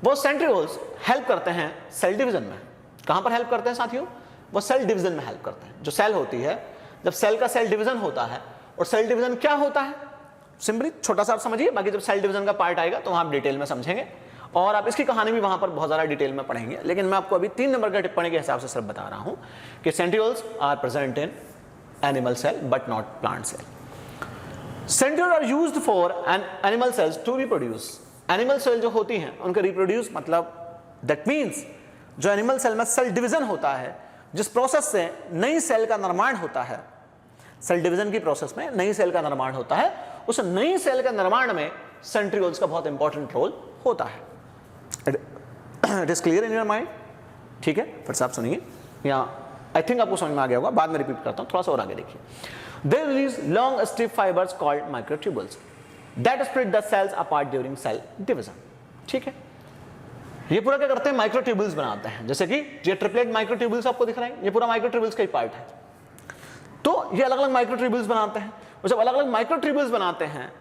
वो सेंट्रियोल्स हेल्प करते हैं सेल डिवीजन में। कहां पर हेल्प करते हैं साथियों, वो सेल डिवीजन में हेल्प करते हैं। जो सेल होती है, जब सेल का सेल डिवीजन होता है, और सेल डिवीजन क्या होता है, सिंपली छोटा सा आप समझिए, बाकी जब सेल डिवीजन का पार्ट आएगा तो वहां आप डिटेल में समझेंगे और आप इसकी कहानी भी वहां पर बहुत ज्यादा डिटेल में पढ़ेंगे, लेकिन मैं आपको अभी 3 नंबर के टिप्पणी के हिसाब से सिर्फ बता रहा हूं कि centrioles are present in animal cell but not plant cell. Centriole are used for animal cells to reproduce. Animal cell जो होती हैं उनका रिप्रोड्यूस, मतलब दैट मीन्स जो एनिमल सेल में सेल डिवीजन होता है, जिस प्रोसेस से नई सेल का निर्माण होता है, सेल डिवीजन की प्रोसेस में नई सेल का निर्माण होता है, उस नई सेल के निर्माण में सेंट्रियोल्स का बहुत इंपॉर्टेंट रोल होता है। It is clear in your mind, ठीक है। फिर से आप सुनिए, यहाँ आई थिंक आपको समझ में आ गया होगा, बाद में रिपीट करता हूँ, थोड़ा सा और आगे देखिए। They release long stiff fibers called microtubules that split the cells apart during cell division, ठीक है। ये पूरा क्या करते हैं, माइक्रोट्यूबुल्स बनाते हैं, जैसे कि ये ट्रिपलेट माइक्रोट्यूबुल्स आपको दिख रहे हैं, ये पूरा माइक्रोट्यूबुल्स का ही पार्ट है। तो ये अलग अलग माइक्रोट्यूबुल्स बनाते हैं, और जब अलग अलग माइक्रोट्यूबुल्स बनाते हैं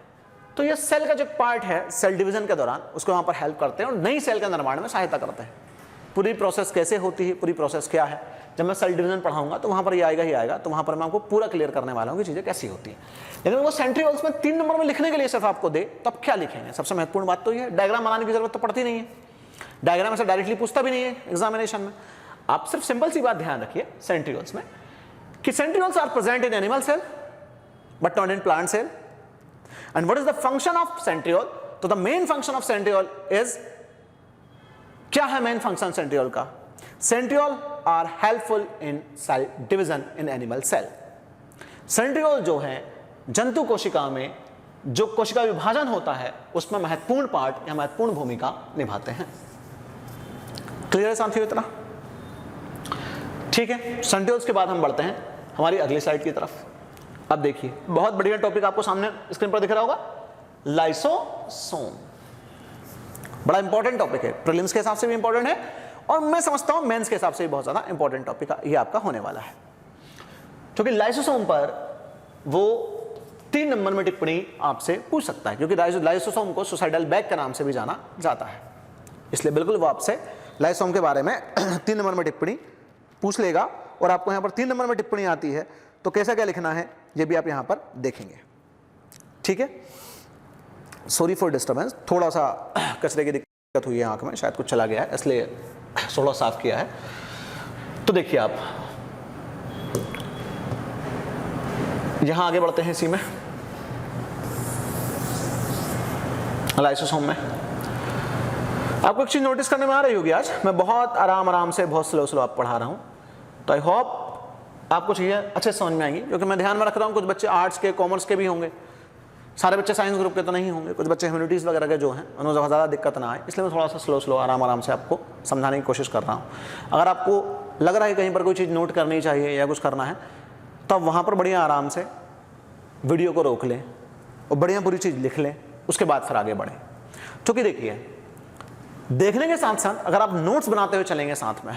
तो ये सेल का जो पार्ट है सेल डिवीजन के दौरान उसको वहां पर हेल्प करते हैं और नई सेल के निर्माण में सहायता करते हैं। पूरी प्रोसेस कैसे होती है, पूरी प्रोसेस क्या है, जब मैं सेल डिवीजन पढ़ाऊंगा तो वहां पर ये आएगा ही आएगा, तो वहां पर मैं आपको पूरा क्लियर करने वाला हूं कि चीजें कैसी होती हैं। लेकिन वो सेंट्रियोल्स में 3 नंबर में लिखने के लिए सिर्फ आपको दे, तब क्या लिखेंगे, सबसे महत्वपूर्ण बात तो ये है, डायग्राम बनाने की जरूरत तो पड़ती नहीं है, डायग्राम ऐसे डायरेक्टली पूछता भी नहीं है एग्जामिनेशन में। आप सिर्फ सिंपल सी बात ध्यान रखिए सेंट्रियोल्स में कि centrioles are present in animal cell but not in plant cell. And what is the function of centriole, तो the main function of centriole is, क्या है मेन फंक्शन सेंट्रियोल का, centriole are helpful in cell division in animal cell. Centriole जो है जंतु कोशिका में जो कोशिका विभाजन होता है उसमें महत्वपूर्ण पार्ट या महत्वपूर्ण भूमिका निभाते हैं। क्लियर है साथियों इतना, ठीक है। सेंट्रियोल्स के बाद हम बढ़ते हैं हमारी अगली स्लाइड की तरफ। अब देखिए बहुत बढ़िया टॉपिक आपको सामने स्क्रीन पर दिख रहा होगा, लाइसोसोम। बड़ा इंपॉर्टेंट टॉपिक है, प्रीलिम्स के हिसाब से भी इंपॉर्टेंट है और मैं समझता हूं मेंस के हिसाब से भी बहुत ज्यादा इंपॉर्टेंट टॉपिक ये आपका होने वाला है, क्योंकि लाइसोसोम पर वो 3 नंबर में टिप्पणी आपसे पूछ सकता है, क्योंकि लाइसोसोम को सुसाइडल बैग के नाम से भी जाना जाता है, इसलिए बिल्कुल वो आपसे लाइसोसोम के बारे में 3 नंबर में टिप्पणी पूछ लेगा। और आपको यहाँ पर 3 नंबर में टिप्पणी आती है तो कैसा क्या लिखना है ये भी आप यहाँ पर देखेंगे, ठीक है। सॉरी फॉर डिस्टर्बेंस, थोड़ा सा कचरे की दिक्कत हुई है आंख में, शायद कुछ चला गया है इसलिए थोड़ा साफ किया है। तो देखिए आप यहां आगे बढ़ते हैं इसी में लाइसोसोम में। आपको एक चीज नोटिस करने में आ रही होगी, आज मैं बहुत आराम से बहुत स्लो आप पढ़ा रहा हूं, तो आई होप आपको चीज़ें अच्छे समझ में आएंगी, क्योंकि मैं ध्यान में रख रहा हूँ कुछ बच्चे आर्ट्स के, कॉमर्स के भी होंगे, सारे बच्चे साइंस ग्रुप के तो नहीं होंगे, कुछ बच्चे ह्यूमैनिटीज़ वगैरह के जो हैं उन्हें ज़्यादा दिक्कत ना आए, इसलिए मैं थोड़ा सा स्लो आराम से आपको समझाने की कोशिश कर रहा हूँ। अगर आपको लग रहा है कहीं पर कोई चीज़ नोट करनी चाहिए या कुछ करना है, तब वहाँ पर बढ़िया आराम से वीडियो को रोक लें और बढ़िया पूरी चीज़ लिख लें, उसके बाद फिर आगे बढ़ें। क्योंकि देखिए, देखने के साथ साथ अगर आप नोट्स बनाते हुए चलेंगे साथ में,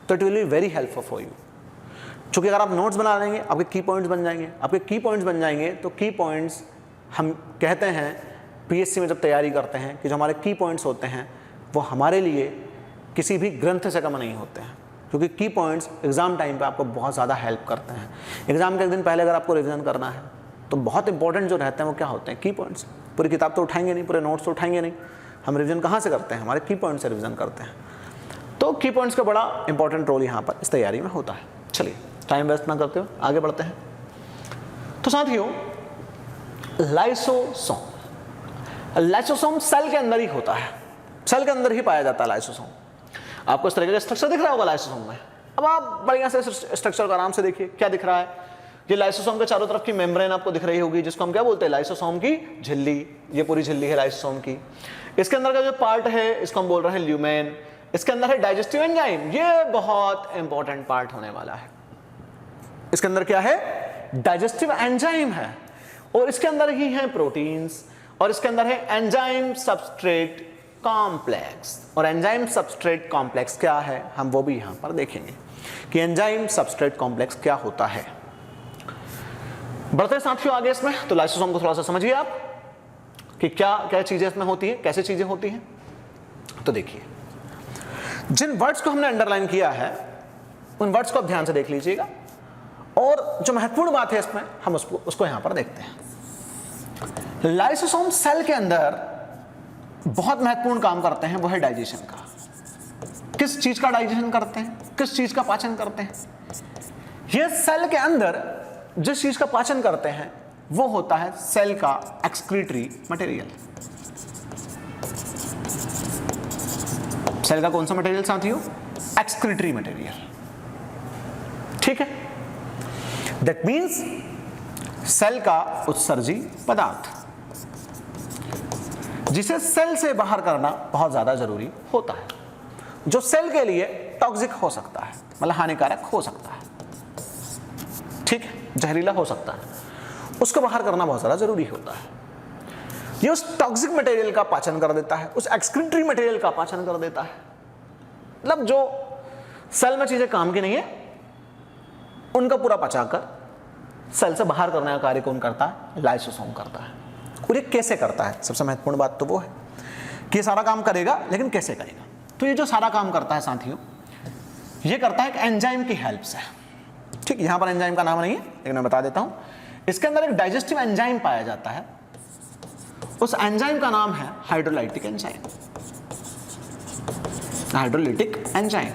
तो it will be very helpful for you. क्योंकि अगर आप नोट्स बना लेंगे, आपके की पॉइंट्स बन जाएंगे, आपके की पॉइंट्स बन जाएंगे, तो की पॉइंट्स हम कहते हैं पीएससी में जब तैयारी करते हैं कि जो हमारे की पॉइंट्स होते हैं वो हमारे लिए किसी भी ग्रंथ से कम नहीं होते हैं, क्योंकि की पॉइंट्स एग्जाम टाइम पे आपको बहुत ज़्यादा हेल्प करते हैं। एग्जाम के एक दिन पहले अगर आपको रिवीजन करना है तो बहुत इंपॉर्टेंट जो रहते हैं वो क्या होते हैं, की पॉइंट्स। पूरी किताब तो उठाएंगे नहीं, पूरे नोट्स तो उठाएंगे नहीं, हम रिवीजन कहाँ से करते हैं, हमारे की पॉइंट से रिवीजन करते हैं। तो की पॉइंट्स का बड़ा इंपॉर्टेंट रोल यहाँ पर इस तैयारी में होता है। चलिए टाइम वेस्ट ना करते हुए आगे बढ़ते हैं। तो साथियों, लाइसोसोम सेल के अंदर ही होता है, सेल के अंदर ही पाया जाता है लाइसोसोम। आपको इस तरह का स्ट्रक्चर दिख रहा होगा लाइसोसोम में। अब आप बढ़िया से स्ट्रक्चर को आराम से देखिए, क्या दिख रहा है। ये लाइसोसोम के चारों तरफ की मेम्ब्रेन आपको दिख रही होगी, जिसको हम क्या बोलते हैं, लाइसोसोम की झिल्ली। ये पूरी झिल्ली है लाइसोसोम की। इसके अंदर का जो पार्ट है इसको हम बोल रहे हैं ल्यूमेन। इसके अंदर है डाइजेस्टिव एंजाइम, ये बहुत इंपॉर्टेंट पार्ट होने वाला है। इसके अंदर क्या है, डाइजेस्टिव एंजाइम है, और इसके अंदर ही है प्रोटीन्स, और इसके अंदर है एंजाइम सबस्ट्रेट कॉम्प्लेक्स। और एंजाइम सबस्ट्रेट कॉम्प्लेक्स क्या है, हम वो भी यहां पर देखेंगे कि एंजाइम सबस्ट्रेट कॉम्प्लेक्स क्या होता है। बढ़ते हैं साथियों आगे इसमें। तो लाइसोसोम को थोड़ा सा समझिए आप कि क्या क्या चीजें इसमें होती हैं, कैसे चीजें होती हैं। तो देखिए, जिन वर्ड्स को हमने अंडरलाइन किया है उन वर्ड्स को आप ध्यान से देख लीजिएगा, और जो महत्वपूर्ण बात है इसमें हम उसको यहां पर देखते हैं। लाइसोसोम सेल के अंदर बहुत महत्वपूर्ण काम करते हैं, वो है डाइजेशन का। किस चीज का डाइजेशन करते हैं, किस चीज का पाचन करते हैं। ये सेल के अंदर जिस चीज का पाचन करते हैं वो होता है सेल का एक्सक्रीटरी मटेरियल। सेल का कौन सा मटेरियल साथियों, एक्सक्रीटरी मटेरियल। ठीक है, दैट मीन्स सेल का उत्सर्जी पदार्थ, जिसे सेल से बाहर करना बहुत ज्यादा जरूरी होता है, जो सेल के लिए टॉक्सिक हो सकता है, मतलब हानिकारक हो सकता है, ठीक है, जहरीला हो सकता है, उसको बाहर करना बहुत ज्यादा जरूरी होता है। ये उस टॉक्सिक मटेरियल का पाचन कर देता है, उस एक्सक्रीटरी मटेरियल का पाचन कर देता है। मतलब जो सेल में चीजें काम की नहीं है उनका पूरा पचाकर सेल से बाहर करने का कार्य कौन करता है, लाइसोसोम करता है। और ये कैसे करता है, सबसे महत्वपूर्ण बात तो वो है कि ये सारा काम करेगा, लेकिन कैसे करेगा। तो ये जो सारा काम करता है साथियों, ये करता है एक एंजाइम की हेल्प से। ठीक, यहां पर एंजाइम का नाम नहीं है लेकिन मैं बता देता हूं। इसके अंदर एक डाइजेस्टिव एंजाइम पाया जाता है, उस एंजाइम का नाम है हाइड्रोलाइटिक एंजाइम। हाइड्रोलाइटिक एंजाइम,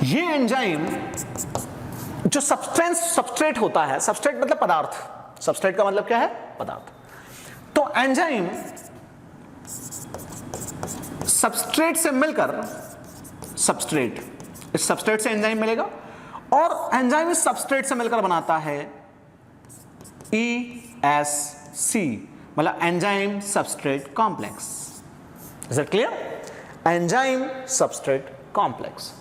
ये एंजाइम जो सबस्ट्रेट होता है, सबस्ट्रेट मतलब पदार्थ, सबस्ट्रेट का मतलब क्या है, पदार्थ। तो एंजाइम सबस्ट्रेट से मिलकर, सबस्ट्रेट, इस सबस्ट्रेट से एंजाइम मिलेगा, और एंजाइम इस सबस्ट्रेट से मिलकर बनाता है ESC, मतलब enzyme substrate complex. Is it clear, enzyme substrate complex.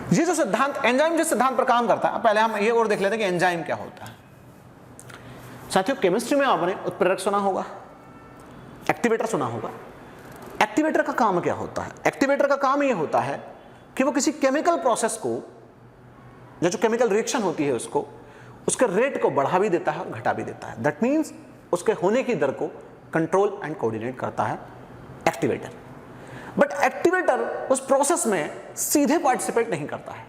ये जो सिद्धांत, एंजाइम जिस सिद्धांत पर काम करता है, पहले हम ये और देख लेते हैं कि एंजाइम क्या होता है। साथियों, केमिस्ट्री में आपने उत्प्रेरक सुना होगा, एक्टिवेटर सुना होगा। एक्टिवेटर का काम क्या होता है, एक्टिवेटर का काम ये होता है कि वो किसी केमिकल प्रोसेस को, जो केमिकल रिएक्शन होती है उसको, उसके रेट को बढ़ा भी देता है और घटा भी देता है। दैट मीन्स उसके होने की दर को कंट्रोल एंड कोऑर्डिनेट करता है एक्टिवेटर। बट एक्टिवेटर उस प्रोसेस में सीधे पार्टिसिपेट नहीं करता है।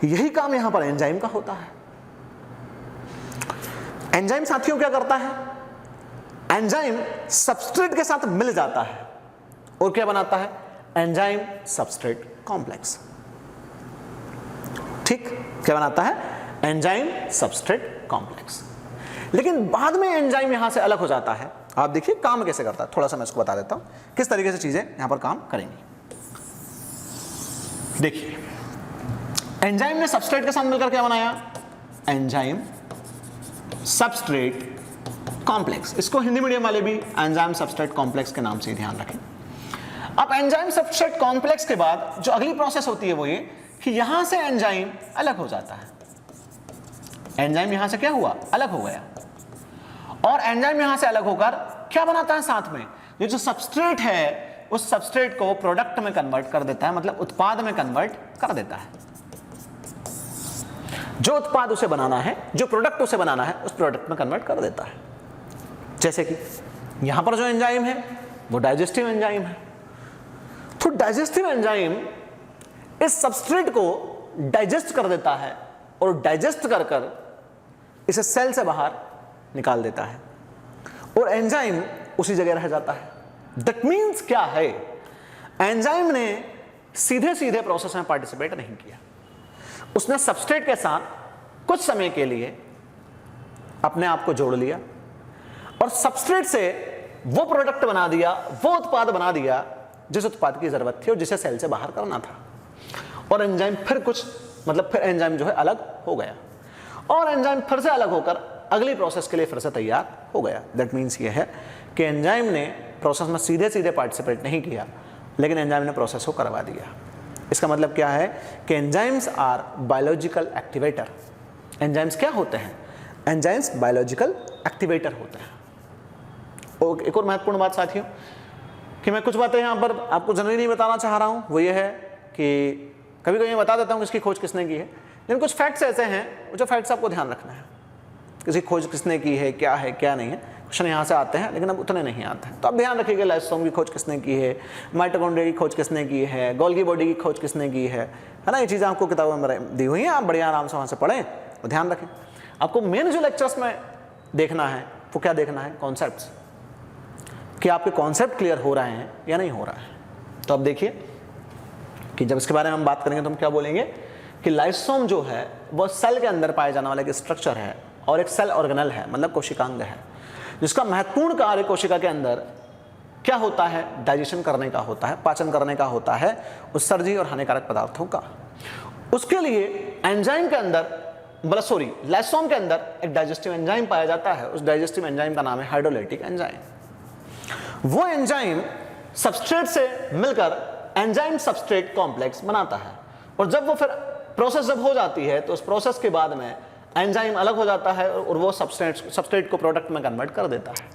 यही काम यहां पर एंजाइम का होता है। एंजाइम साथियों क्या करता है, एंजाइम सबस्ट्रेट के साथ मिल जाता है और क्या बनाता है, एंजाइम सबस्ट्रेट कॉम्प्लेक्स। ठीक, क्या बनाता है, एंजाइम सबस्ट्रेट कॉम्प्लेक्स। लेकिन बाद में एंजाइम यहां से अलग हो जाता है। आप देखिए काम कैसे करता है, थोड़ा सा मैं इसको बता देता हूं किस तरीके से चीजें यहां पर काम करेंगी। देखिए, एंजाइम ने सबस्ट्रेट के साथ मिलकर क्या बनाया, एंजाइम सबस्ट्रेट कॉम्प्लेक्स। इसको हिंदी मीडियम वाले भी एंजाइम सबस्ट्रेट कॉम्प्लेक्स के नाम से ध्यान रखें। अब एंजाइम सबस्ट्रेट कॉम्प्लेक्स के बाद जो अगली प्रोसेस होती है वो ये कि यहां से एंजाइम अलग हो जाता है। एंजाइम यहां से क्या हुआ, अलग हो गया, और एंजाइम यहां से अलग होकर क्या बनाता है साथ में, ये जो सबस्ट्रेट है उस सबस्ट्रेट को प्रोडक्ट में कन्वर्ट कर देता है, मतलब उत्पाद में कन्वर्ट कर देता है। जो उत्पाद उसे बनाना है, जो प्रोडक्ट उसे बनाना है, उस प्रोडक्ट में कन्वर्ट कर देता है। जैसे कि यहां पर जो एंजाइम है वो डाइजेस्टिव एंजाइम है, तो डाइजेस्टिव एंजाइम इस सबस्ट्रेट को डाइजेस्ट कर देता है और डाइजेस्ट कर कर इसे सेल से बाहर निकाल देता है और एंजाइम उसी जगह रह जाता है। दैट मीन्स क्या है, एंजाइम ने सीधे सीधे प्रोसेस में पार्टिसिपेट नहीं किया, उसने सबस्ट्रेट के साथ कुछ समय के लिए अपने आप को जोड़ लिया और सबस्ट्रेट से वो प्रोडक्ट बना दिया, वो उत्पाद बना दिया जिस उत्पाद की जरूरत थी और जिसे सेल से बाहर करना था। और एंजाइम फिर फिर एंजाइम जो है अलग हो गया और एंजाइम फिर से अलग होकर अगली प्रोसेस के लिए फिर से तैयार हो गया। दैट मीन्स ये है कि एंजाइम ने प्रोसेस में सीधे सीधे पार्टिसिपेट नहीं किया, लेकिन एंजाइम ने प्रोसेस को करवा दिया। इसका मतलब क्या है कि enzymes are biological activator. Enzymes क्या होते हैं, एंजाइम्स बायोलॉजिकल एक्टिवेटर होते हैं। और एक और महत्वपूर्ण बात साथियों कि मैं कुछ बातें यहाँ पर आपको जनरली नहीं बताना चाह रहा हूँ, वो ये है कि कभी कभी मैं बता देता हूँ इसकी खोज किसने की है, लेकिन कुछ फैक्ट्स ऐसे हैं जो फैक्ट्स आपको ध्यान रखना है। किसी खोज किसने की है, क्या है क्या नहीं है, क्वेश्चन यहाँ से आते हैं लेकिन अब उतने नहीं आते हैं, तो आप ध्यान रखिएगा लाइसोसोम की खोज किसने की है, माइटोकॉन्ड्रिया की खोज किसने की है, गोल्गी बॉडी की खोज किसने की है ना। ये चीज़ें आपको किताबों में दी हुई हैं, आप बढ़िया आराम से वहाँ से पढ़ें और ध्यान रखें। आपको मेन जो लेक्चर्स में देखना है वो क्या देखना है, कॉन्सेप्ट्स, कि आपके कॉन्सेप्ट क्लियर हो रहे हैं या नहीं हो रहा है। तो अब देखिए कि जब इसके बारे में हम बात करेंगे तो हम क्या बोलेंगे कि लाइसोसोम जो है वो सेल के अंदर पाए जाने वाला एक स्ट्रक्चर है और एक सेल ऑर्गेनल है, मतलब कोशिकांग है, जिसका महत्वपूर्ण कार्य कोशिका के अंदर क्या होता है, डाइजेशन करने का होता है, पाचन करने का होता है उत्सर्जी और हानिकारक पदार्थों का। उसके लिए एंजाइम के अंदर लाइसोसोम के अंदर एक डाइजेस्टिव एंजाइम पाया जाता है। उस डाइजेस्टिव एंजाइम का नाम है हाइड्रोलाइटिक एंजाइम। वो एंजाइम सबस्ट्रेट से मिलकर एंजाइम सबस्ट्रेट कॉम्प्लेक्स बनाता है और जब वो फिर प्रोसेस जब हो जाती है तो उस प्रोसेस के बाद में एंजाइम अलग हो जाता है और वो सबस्ट्रेट को प्रोडक्ट में कन्वर्ट कर देता है,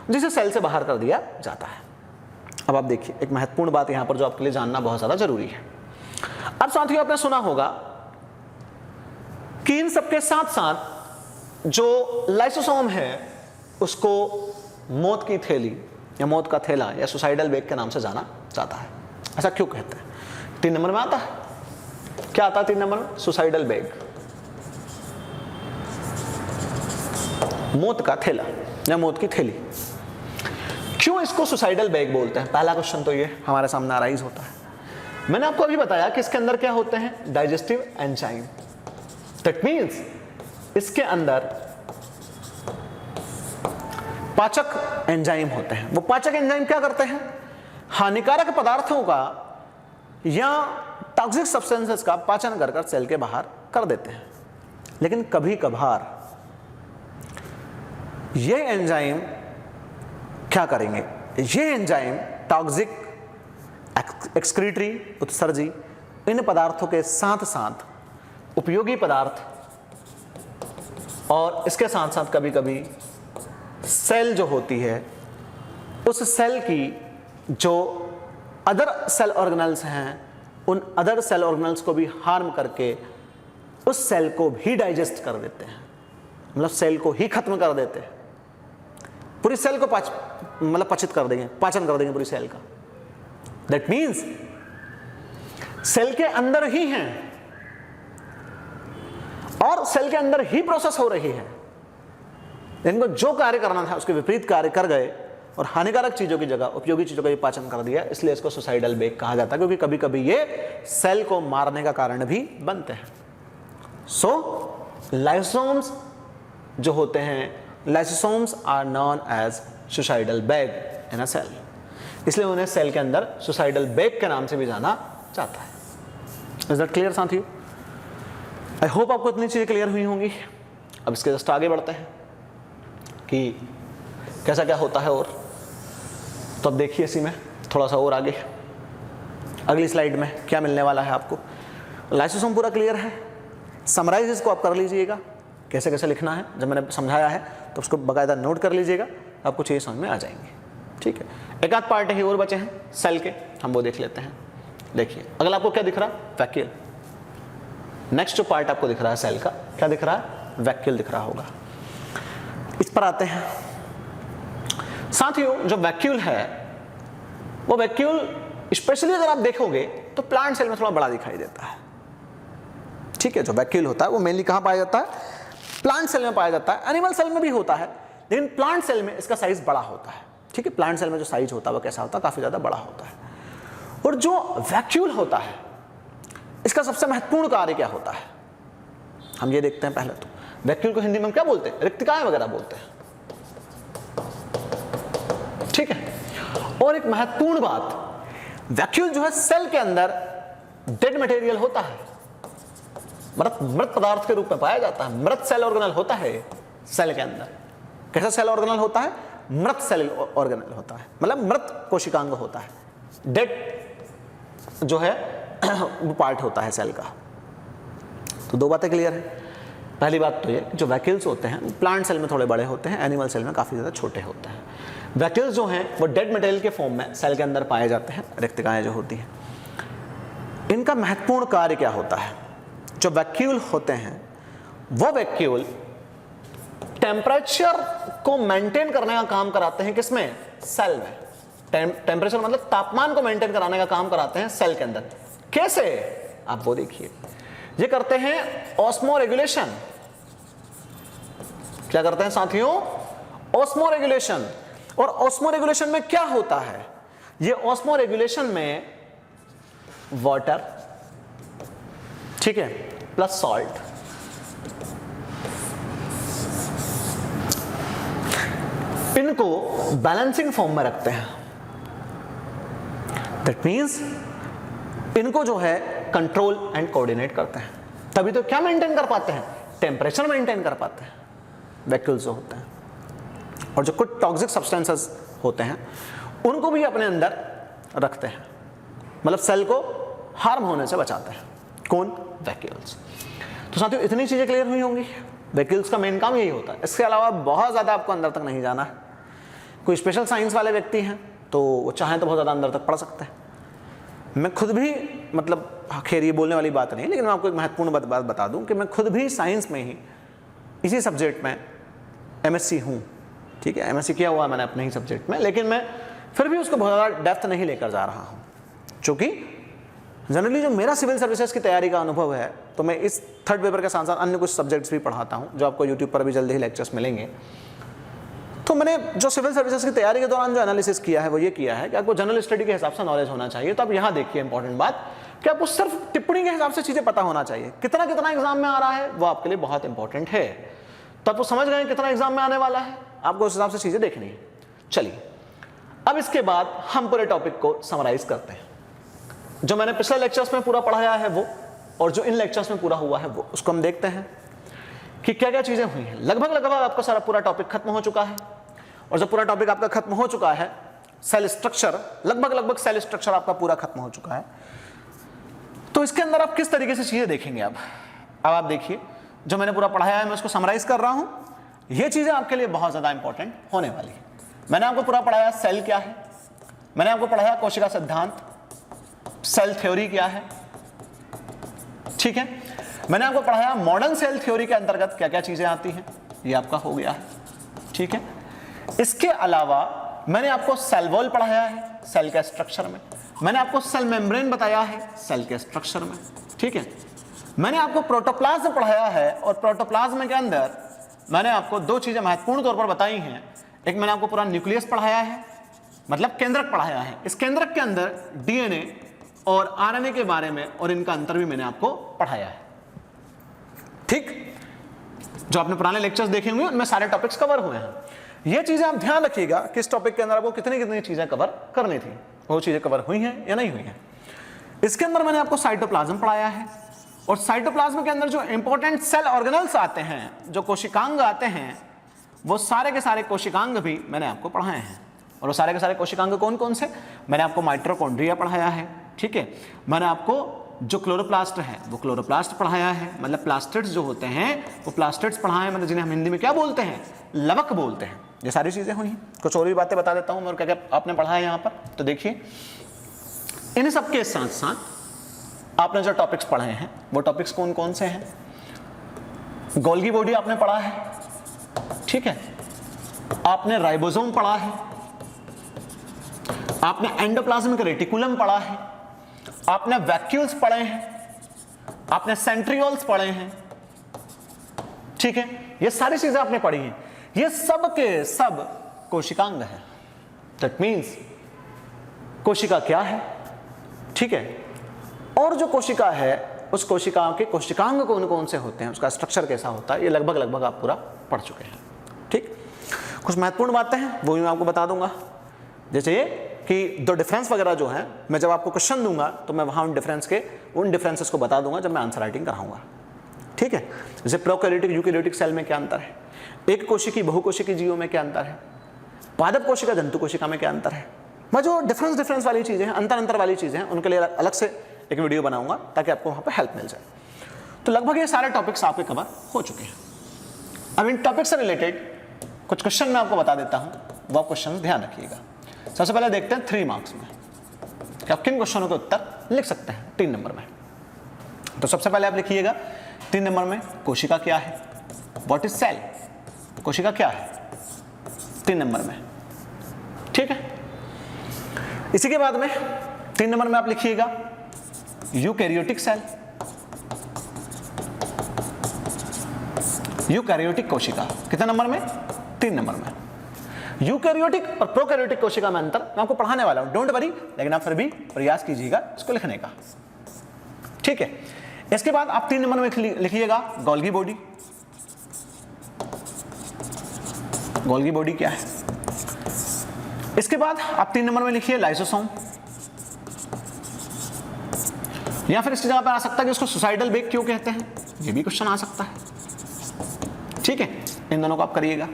जिसे सेल से बाहर कर दिया जाता है। अब आप देखिए एक महत्वपूर्ण बात यहाँ पर जो आपके लिए जानना बहुत ज़्यादा जरूरी है। अब साथियों आपने सुना होगा कि इन सबके साथ साथ जो लाइसोसोम है उसको मौत की थैली या मौत का थैला या सुसाइडल बैग के नाम से जाना जाता है। ऐसा क्यों कहते हैं? 3 नंबर में आता है, क्या आता है 3 नंबर में? सुसाइडल बैग, मौत का थैला या मौत की थैली। क्यों इसको सुसाइडल बैग बोलते हैं? पहला क्वेश्चन तो ये हमारे सामने अराइज होता है। मैंने आपको अभी बताया कि इसके अंदर क्या होते हैं, डाइजेस्टिव एंजाइम। दैट मीन्स इसके अंदर पाचक एंजाइम होते हैं। वो पाचक एंजाइम क्या करते हैं, हानिकारक पदार्थों का या टॉक्सिक सब्सटेंसेस का पाचन कर कर सेल के बाहर कर देते हैं। लेकिन कभी कभार ये एंजाइम क्या करेंगे, ये एंजाइम टॉक्सिक एक्सक्रीटरी उत्सर्जी इन पदार्थों के साथ साथ उपयोगी पदार्थ और इसके साथ साथ कभी कभी सेल जो होती है उस सेल की जो अदर सेल ऑर्गेनल्स हैं उन अदर सेल ऑर्गेनल्स को भी हार्म करके उस सेल को भी डाइजेस्ट कर देते हैं, मतलब सेल को ही खत्म कर देते हैं। पूरी सेल को पचित कर देंगे, पाचन कर देंगे पूरी सेल का। दैट मीन्स सेल के अंदर ही हैं और सेल के अंदर ही प्रोसेस हो रही है। इनको जो कार्य करना था उसके विपरीत कार्य कर गए और हानिकारक चीजों की जगह उपयोगी चीजों का भी पाचन कर दिया। इसलिए इसको सुसाइडल बैग कहा जाता है, क्योंकि कभी कभी ये सेल को मारने का कारण भी बनते हैं। सो लाइसोसोम्स जो होते हैं, lysosomes are known as suicidal bag in a cell, इसलिए उन्हें सेल के अंदर सुसाइडल बैग के नाम से भी जाना जाता है। इज दैट क्लियर साथियों? आई होप आपको इतनी चीज़ें क्लियर हुई होंगी। अब इसके जस्ट आगे बढ़ते हैं कि कैसा क्या होता है। और तो अब देखिए इसी में थोड़ा सा और आगे अगली स्लाइड में क्या मिलने वाला है आपको। लाइसोसोम पूरा क्लियर है, समराइज इसको आप कर लीजिएगा कैसे कैसे लिखना है। जब मैंने समझाया है तो उसको बाकायदा नोट कर लीजिएगा, आपको चीज़ें समझ में आ जाएंगी। ठीक है, एक आध पार्ट ही और बचे हैं सेल के, हम वो देख लेते हैं। देखिए अगला आपको क्या दिख रहा है? वैक्यूल। नेक्स्ट जो पार्ट आपको दिख रहा है सेल का, क्या दिख रहा है? वैक्यूल दिख रहा होगा। इस पर आते हैं साथियों। जो वैक्यूल है वो वैक्यूल स्पेशली अगर आप देखोगे तो प्लांट सेल में थोड़ा बड़ा दिखाई देता है। ठीक है, जो वैक्यूल होता है वो मेनली कहां पाया जाता है? प्लांट सेल में पाया जाता है। एनिमल सेल में भी होता है, लेकिन प्लांट सेल में इसका साइज बड़ा होता है। ठीक है, प्लांट सेल में जो साइज होता है वो कैसा होता है? काफी ज्यादा बड़ा होता है। और जो वैक्यूल होता है इसका सबसे महत्वपूर्ण कार्य क्या होता है, हम ये देखते हैं। पहले तो वैक्यूल को हिंदी में क्या बोलते हैं? रिक्तिकाएं वगैरह बोलते हैं। ठीक है, और एक महत्वपूर्ण बात, वैक्यूल जो है सेल के अंदर डेड मटेरियल होता है, मृत पदार्थ के रूप में पाया जाता है। मृत सेल ऑर्गेनल होता है सेल के अंदर। कैसा सेल ऑर्गेनल होता है? मृत सेल ऑर्गेनल होता है, मतलब मृत कोशिकांग होता है। डेड जो है वो पार्ट होता है सेल का। तो दो बातें क्लियर है। पहली बात तो ये, जो वैक्यूल्स होते हैं प्लांट सेल में थोड़े बड़े होते हैं, एनिमल सेल में काफी ज्यादा छोटे होते हैं। वैक्यूल्स जो हैं वो डेड मटेरियल के फॉर्म में सेल के अंदर पाए जाते हैं, रिक्तिकाएं जो होती हैं। इनका महत्वपूर्ण कार्य क्या होता है? जो वैक्यूल होते हैं वो वैक्यूल टेम्परेचर को मेंटेन करने का काम कराते हैं। किसमें? सेल में। टेम्परेचर मतलब तापमान को मेंटेन कराने का काम कराते हैं सेल के अंदर। कैसे? आप वो देखिए, ये करते हैं ऑस्मो रेगुलेशन। क्या करते हैं साथियों? Osmo regulation. और ऑस्मो रेगुलेशन में क्या होता है? ये ऑस्मो रेगुलेशन में वाटर, ठीक है, प्लस सॉल्ट, इनको बैलेंसिंग फॉर्म में रखते हैं। दैट मींस इनको जो है कंट्रोल एंड कोऑर्डिनेट करते हैं। तभी तो क्या मेंटेन कर पाते हैं? टेम्परेचर मेंटेन कर पाते हैं वैक्यूल्स जो होते हैं। और जो कुछ टॉक्सिक सब्सटेंसेस होते हैं उनको भी अपने अंदर रखते हैं, मतलब सेल को हार्म होने से बचाते हैं। कौन? वैक्यूल्स। तो साथियों इतनी चीजें क्लियर हुई होंगी। वैक्यूल्स का मेन काम यही होता है। इसके अलावा बहुत ज्यादा आपको अंदर तक नहीं जाना है। कोई स्पेशल साइंस वाले व्यक्ति हैं तो वो चाहें तो बहुत ज्यादा अंदर तक पढ़ सकते हैं। मैं खुद भी, मतलब खैर ये बोलने वाली बात नहीं, लेकिन मैं आपको एक महत्वपूर्ण बात बता दूं कि मैं खुद भी साइंस में ही इसी सब्जेक्ट में एमएससी हूं। ठीक है, एमएससी किया हुआ मैंने अपने ही सब्जेक्ट में, लेकिन मैं फिर भी उसको बहुत ज़्यादा डेप्थ नहीं लेकर जा रहा हूं। क्योंकि जनरली जो मेरा सिविल सर्विसेज की तैयारी का अनुभव है, तो मैं इस थर्ड पेपर के साथ साथ अन्य कुछ सब्जेक्ट्स भी पढ़ाता हूं, जो आपको यूट्यूब पर भी जल्दी ही लेक्चर्स मिलेंगे। तो मैंने जो सिविल सर्विसेज की तैयारी के दौरान जो एनालिसिस किया है वो ये किया है कि आपको जनरल स्टडी के हिसाब से नॉलेज होना चाहिए। तो आप यहाँ देखिए इंपॉर्टेंट बात कि आपको सिर्फ टिप्पणी के हिसाब से चीज़ें पता होना चाहिए। कितना कितना एग्जाम में आ रहा है वो आपके लिए बहुत इंपॉर्टेंट है। तो आप समझ गए कितना एग्जाम में आने वाला है, आपको उस हिसाब से चीज़ें देखनी है। चलिए अब इसके बाद हम पूरे टॉपिक को समराइज करते हैं। जो मैंने पिछले लेक्चर्स में पूरा पढ़ाया है वो, और जो इन लेक्चर्स में पूरा हुआ है वो, उसको हम देखते हैं कि क्या क्या चीज़ें हुई हैं। लगभग आपका सारा पूरा टॉपिक खत्म हो चुका है। और जब पूरा टॉपिक आपका खत्म हो चुका है, सेल स्ट्रक्चर, लगभग सेल स्ट्रक्चर आपका पूरा खत्म हो चुका है, तो इसके अंदर आप किस तरीके से चीज़ें देखेंगे। अब आप देखिए, जो मैंने पूरा पढ़ाया है मैं उसको समराइज कर रहा हूं। ये चीज़ें आपके लिए बहुत ज़्यादा इंपॉर्टेंट होने वाली है। मैंने आपको पूरा पढ़ाया सेल क्या है, मैंने आपको पढ़ाया कोशिका सिद्धांत, सेल थ्योरी क्या है, ठीक है। मैंने आपको पढ़ाया मॉडर्न सेल थ्योरी के अंतर्गत क्या क्या चीजें आती हैं, ये आपका हो गया है, ठीक है। इसके अलावा मैंने आपको सेल वॉल पढ़ाया है सेल के स्ट्रक्चर में, मैंने आपको सेल मेम्ब्रेन बताया है सेल के स्ट्रक्चर में, ठीक है। मैंने आपको प्रोटोप्लाज्म पढ़ाया है, और प्रोटोप्लाज्म के अंदर मैंने आपको दो चीजें महत्वपूर्ण तौर पर बताई हैं। एक मैंने आपको पूरा न्यूक्लियस पढ़ाया है, मतलब केंद्रक पढ़ाया है। इस केंद्रक के अंदर डीएनए और आरएनए के बारे में और इनका अंतर भी मैंने आपको पढ़ाया है, ठीक। जो आपने पुराने लेक्चर्स देखे होंगे उनमें सारे टॉपिक्स कवर हुए हैं। ये चीजें आप ध्यान रखिएगा कि इस टॉपिक के अंदर आपको कितनी कितनी चीजें कवर करनी थी, वो चीजें कवर हुई हैं या नहीं हुई हैं। इसके अंदर मैंने आपको साइटोप्लाज्म पढ़ाया है, और साइटोप्लाज्म के अंदर जो इंपॉर्टेंट सेल ऑर्गेनल्स आते हैं, जो कोशिकांग आते हैं, वो सारे के सारे कोशिकांग भी मैंने आपको पढ़ाए हैं। और वो सारे के सारे कोशिकांग कौन कौन से? मैंने आपको माइटोकॉन्ड्रिया पढ़ाया है, ठीक है। मैंने आपको जो क्लोरोप्लास्ट है वो क्लोरोप्लास्ट पढ़ाया है, मतलब प्लास्टिड्स जो होते हैं वो प्लास्टिड्स पढ़ाए हैं, मतलब जिन्हें हम हिंदी में क्या बोलते हैं? लवक बोलते हैं। ये सारी चीजें हुई। कुछ और भी बातें बता देता हूं और क्या क्या आपने पढ़ा है यहाँ पर। तो देखिए, इन सबके साथ साथ आपने जो टॉपिक्स पढ़े हैं वो टॉपिक्स कौन कौन से हैं? गोल्गी बॉडी आपने पढ़ा है, ठीक है। आपने राइबोसोम पढ़ा है, आपने एंडोप्लाज्मिक रेटिकुलम पढ़ा है, आपने वैक्यूल्स पढ़े हैं, आपने सेंट्रियोल्स पढ़े हैं, ठीक है। ये सारी चीजें आपने पढ़ी हैं। ये सब के सब कोशिकांग है। दैट मीन्स कोशिका क्या है, ठीक है। और जो कोशिका है उस कोशिका के कोशिकांग कौन कौन से होते हैं, उसका स्ट्रक्चर कैसा होता है, ये लगभग आप पूरा पढ़ चुके हैं, ठीक। कुछ महत्वपूर्ण बातें हैं वो भी मैं आपको बता दूंगा, जैसे ये कि दो डिफरेंस वगैरह जो है, मैं जब आपको क्वेश्चन दूंगा तो मैं वहां उन डिफरेंसेस को बता दूंगा जब मैं आंसर राइटिंग कराऊंगा, ठीक है। जैसे प्रोकैरियोटिक यूकैरियोटिक सेल में क्या अंतर है, एक कोशिकी बहुकोशिकी जीवों में क्या अंतर है, पादप कोशिका जंतु कोशिका में क्या अंतर है। मैं जो डिफरेंस वाली चीजें हैं, अंतर वाली चीजें हैं, उनके लिए अलग से एक वीडियो बनाऊंगा ताकि आपको वहां पर हेल्प मिल जाए। तो लगभग ये सारे टॉपिक्स आपके कवर हो चुके हैं। अब इन टॉपिक से रिलेटेड कुछ क्वेश्चन मैं आपको बता देता हूं, वो क्वेश्चन ध्यान रखिएगा। सबसे पहले देखते हैं 3 मार्क्स में कि आप किन क्वेश्चनों के उत्तर लिख सकते हैं 3 नंबर में। तो सबसे पहले आप लिखिएगा 3 नंबर में कोशिका क्या है, व्हाट इज सेल, कोशिका क्या है, 3 नंबर में, ठीक है। इसी के बाद में 3 नंबर में आप लिखिएगा यूकैरियोटिक सेल, यूकैरियोटिक कोशिका, कितने नंबर में? 3 नंबर में। यूकैरियोटिक और प्रोकैरियोटिक कोशिका में अंतर मैं आपको पढ़ाने वाला हूं, डोंट वरी, लेकिन आप फिर भी प्रयास कीजिएगा इसको लिखने का, ठीक है। इसके बाद आप 3 नंबर में लिखिएगा गोल्गी बॉडी। गोल्गी बॉडी क्या है? इसके बाद आप 3 नंबर में लिखिए लाइसोसोम, या फिर इसकी जगह पर आ सकता है कि उसको सुसाइडल बेक क्यों कहते हैं, ये भी क्वेश्चन आ सकता है, ठीक है। इन दोनों को आप करिएगा।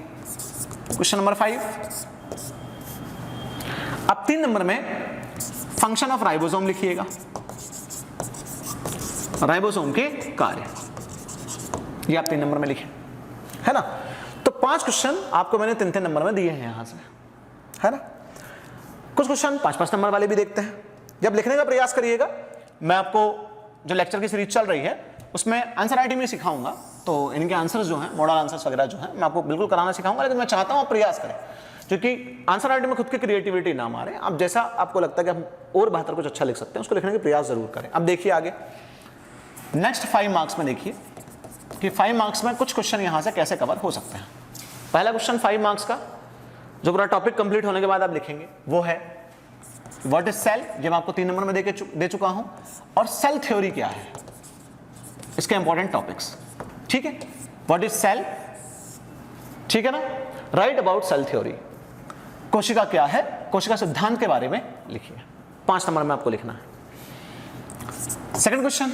क्वेश्चन नंबर 5, अब 3 नंबर में फंक्शन ऑफ राइबोसोम लिखिएगा, राइबोसोम के कार्य, ये आप 3 नंबर में लिखें, है ना। तो 5 क्वेश्चन आपको मैंने 3 नंबर में दिए हैं यहां से, है ना। कुछ क्वेश्चन 5 नंबर वाले भी देखते हैं। जब लिखने का प्रयास करिएगा, मैं आपको जो लेक्चर की सीरीज चल रही है उसमें आंसर राइटिंग में सिखाऊंगा, तो इनके आंसर्स जो हैं, मॉडल आंसर्स वगैरह जो हैं, मैं आपको बिल्कुल कराना सिखाऊंगा, लेकिन मैं चाहता हूं आप प्रयास करें, क्योंकि आंसर राइटिंग में खुद की क्रिएटिविटी ना मारें। आप जैसा आपको लगता है कि हम और बेहतर कुछ अच्छा लिख सकते हैं, उसको लिखने का प्रयास जरूर करें। अब देखिए आगे नेक्स्ट 5 मार्क्स में देखिए कि 5 मार्क्स में कुछ क्वेश्चन यहां से कैसे कवर हो सकते हैं। पहला क्वेश्चन 5 मार्क्स का जो पूरा टॉपिक कंप्लीट होने के बाद आप लिखेंगे वो है व्हाट इज सेल, जो मैं आपको 3 नंबर में दे चुका हूं, और सेल थ्योरी क्या है, इसके इंपॉर्टेंट टॉपिक्स, ठीक है। व्हाट इज सेल, ठीक है ना। राइट अबाउट सेल थ्योरी, कोशिका क्या है, कोशिका सिद्धांत के बारे में लिखिए, 5 नंबर में आपको लिखना है। Second question,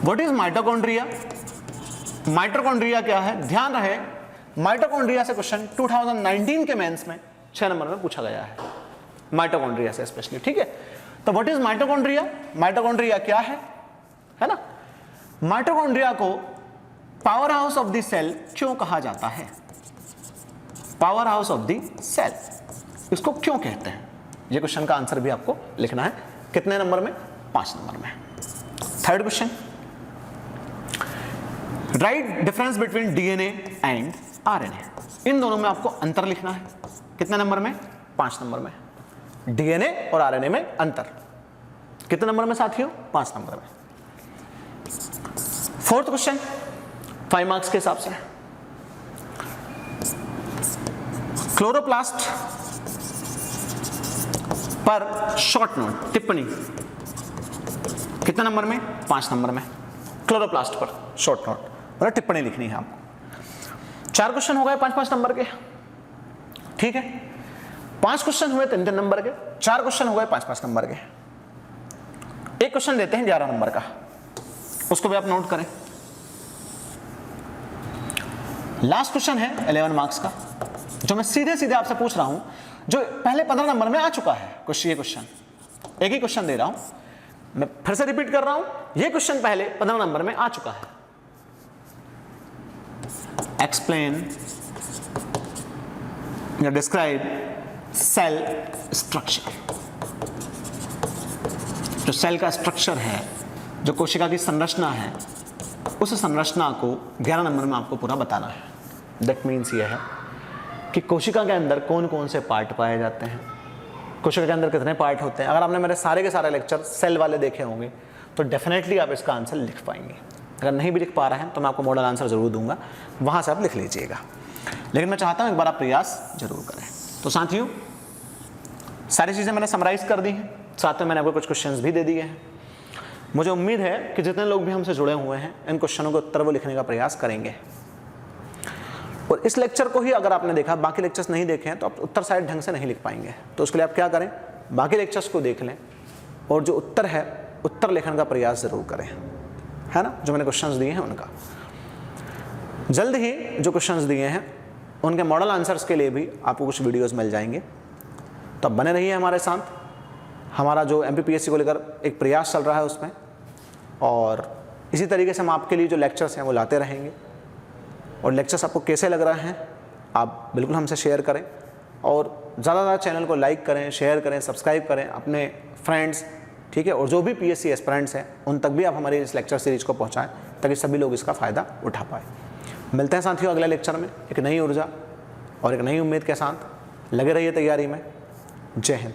what is mitochondria, mitochondria क्या है। ध्यान रहे माइटोकॉन्ड्रिया से क्वेश्चन 2019 के मेंस में 6 नंबर में पूछा गया है, माइटोकॉन्ड्रिया से स्पेशली, ठीक है। तो व्हाट इज माइटोकॉन्ड्रिया, माइटोकॉन्ड्रिया क्या है ना। माइटोकॉन्ड्रिया को powerhouse of the cell क्यों कहा जाता है, powerhouse of the cell इसको क्यों कहते हैं, ये क्वेश्चन का आंसर भी आपको लिखना है। कितने नंबर में? 5 नंबर में। Third question, write difference between DNA and RNA, इन दोनों में आपको अंतर लिखना है। कितने नंबर में? 5 नंबर में। डीएनए और आरएनए में अंतर कितने नंबर में साथियों? 5 नंबर में। फोर्थ क्वेश्चन 5 मार्क्स के हिसाब से, क्लोरोप्लास्ट पर शॉर्ट नोट टिप्पणी, कितने नंबर में? 5 नंबर में। क्लोरोप्लास्ट पर शॉर्ट नोट मतलब टिप्पणी लिखनी है आपको। 4 क्वेश्चन हो गए 5-5 नंबर के, ठीक है। 5 क्वेश्चन हुए 3-3 नंबर के, 4 क्वेश्चन हो गए 5-5 नंबर के। एक क्वेश्चन देते हैं 11 नंबर का, उसको भी आप नोट करें। लास्ट क्वेश्चन है 11 मार्क्स का, जो मैं सीधे सीधे आपसे पूछ रहा हूं, जो पहले 15 नंबर में आ चुका है ये क्वेश्चन। एक ही क्वेश्चन दे रहा हूं, मैं फिर से रिपीट कर रहा हूं, यह क्वेश्चन पहले 15 नंबर में आ चुका है। एक्सप्लेन या डिस्क्राइब सेल स्ट्रक्चर। जो सेल का स्ट्रक्चर है, जो कोशिका की संरचना है, उस संरचना को 11 नंबर में आपको पूरा बताना है। दैट मीन्स ये है कि कोशिका के अंदर कौन कौन से पार्ट पाए जाते हैं, कोशिका के अंदर कितने पार्ट होते हैं। अगर आपने मेरे सारे के सारे लेक्चर सेल वाले देखे होंगे तो डेफिनेटली आप इसका आंसर लिख पाएंगे। अगर नहीं भी लिख पा रहे हैं तो मैं आपको मॉडल आंसर जरूर दूंगा, वहाँ से आप लिख लीजिएगा। लेकिन मैं चाहता हूँ एक बार आप प्रयास जरूर करें। तो साथियों, सारी चीज़ें मैंने समराइज़ कर दी हैं, साथ में मैंने आपको कुछ क्वेश्चंस भी दे दिए हैं। मुझे उम्मीद है कि जितने लोग भी हमसे जुड़े हुए हैं इन क्वेश्चनों के उत्तर वो लिखने का प्रयास करेंगे। और इस लेक्चर को ही अगर आपने देखा, बाकी लेक्चर्स नहीं देखे हैं, तो आप उत्तर शायद ढंग से नहीं लिख पाएंगे। तो उसके लिए आप क्या करें, बाकी लेक्चर्स को देख लें और जो उत्तर है उत्तर लिखने का प्रयास ज़रूर करें, है ना। जो मैंने क्वेश्चंस दिए हैं उनका जल्द ही जो क्वेश्चंस दिए हैं उनके मॉडल आंसर्स के लिए भी आपको कुछ वीडियोज़ मिल जाएंगे। तो अब बने रहिए हमारे साथ। हमारा जो MPPSC को लेकर एक प्रयास चल रहा है उसमें, और इसी तरीके से हम आपके लिए जो लेक्चर्स हैं वो लाते रहेंगे। और लेक्चर्स आपको कैसे लग रहे हैं आप बिल्कुल हमसे शेयर करें, और ज़्यादा चैनल को लाइक करें, शेयर करें, सब्सक्राइब करें अपने फ्रेंड्स, ठीक है। और जो भी PSC एस्पिरेंट्स हैं उन तक भी आप हमारी इस लेक्चर सीरीज को पहुँचाएँ ताकि सभी लोग इसका फ़ायदा उठा पाएँ। मिलते हैं साथियों अगले लेक्चर में एक नई ऊर्जा और एक नई उम्मीद के साथ। लगे रहिए तैयारी में। जय हिंद।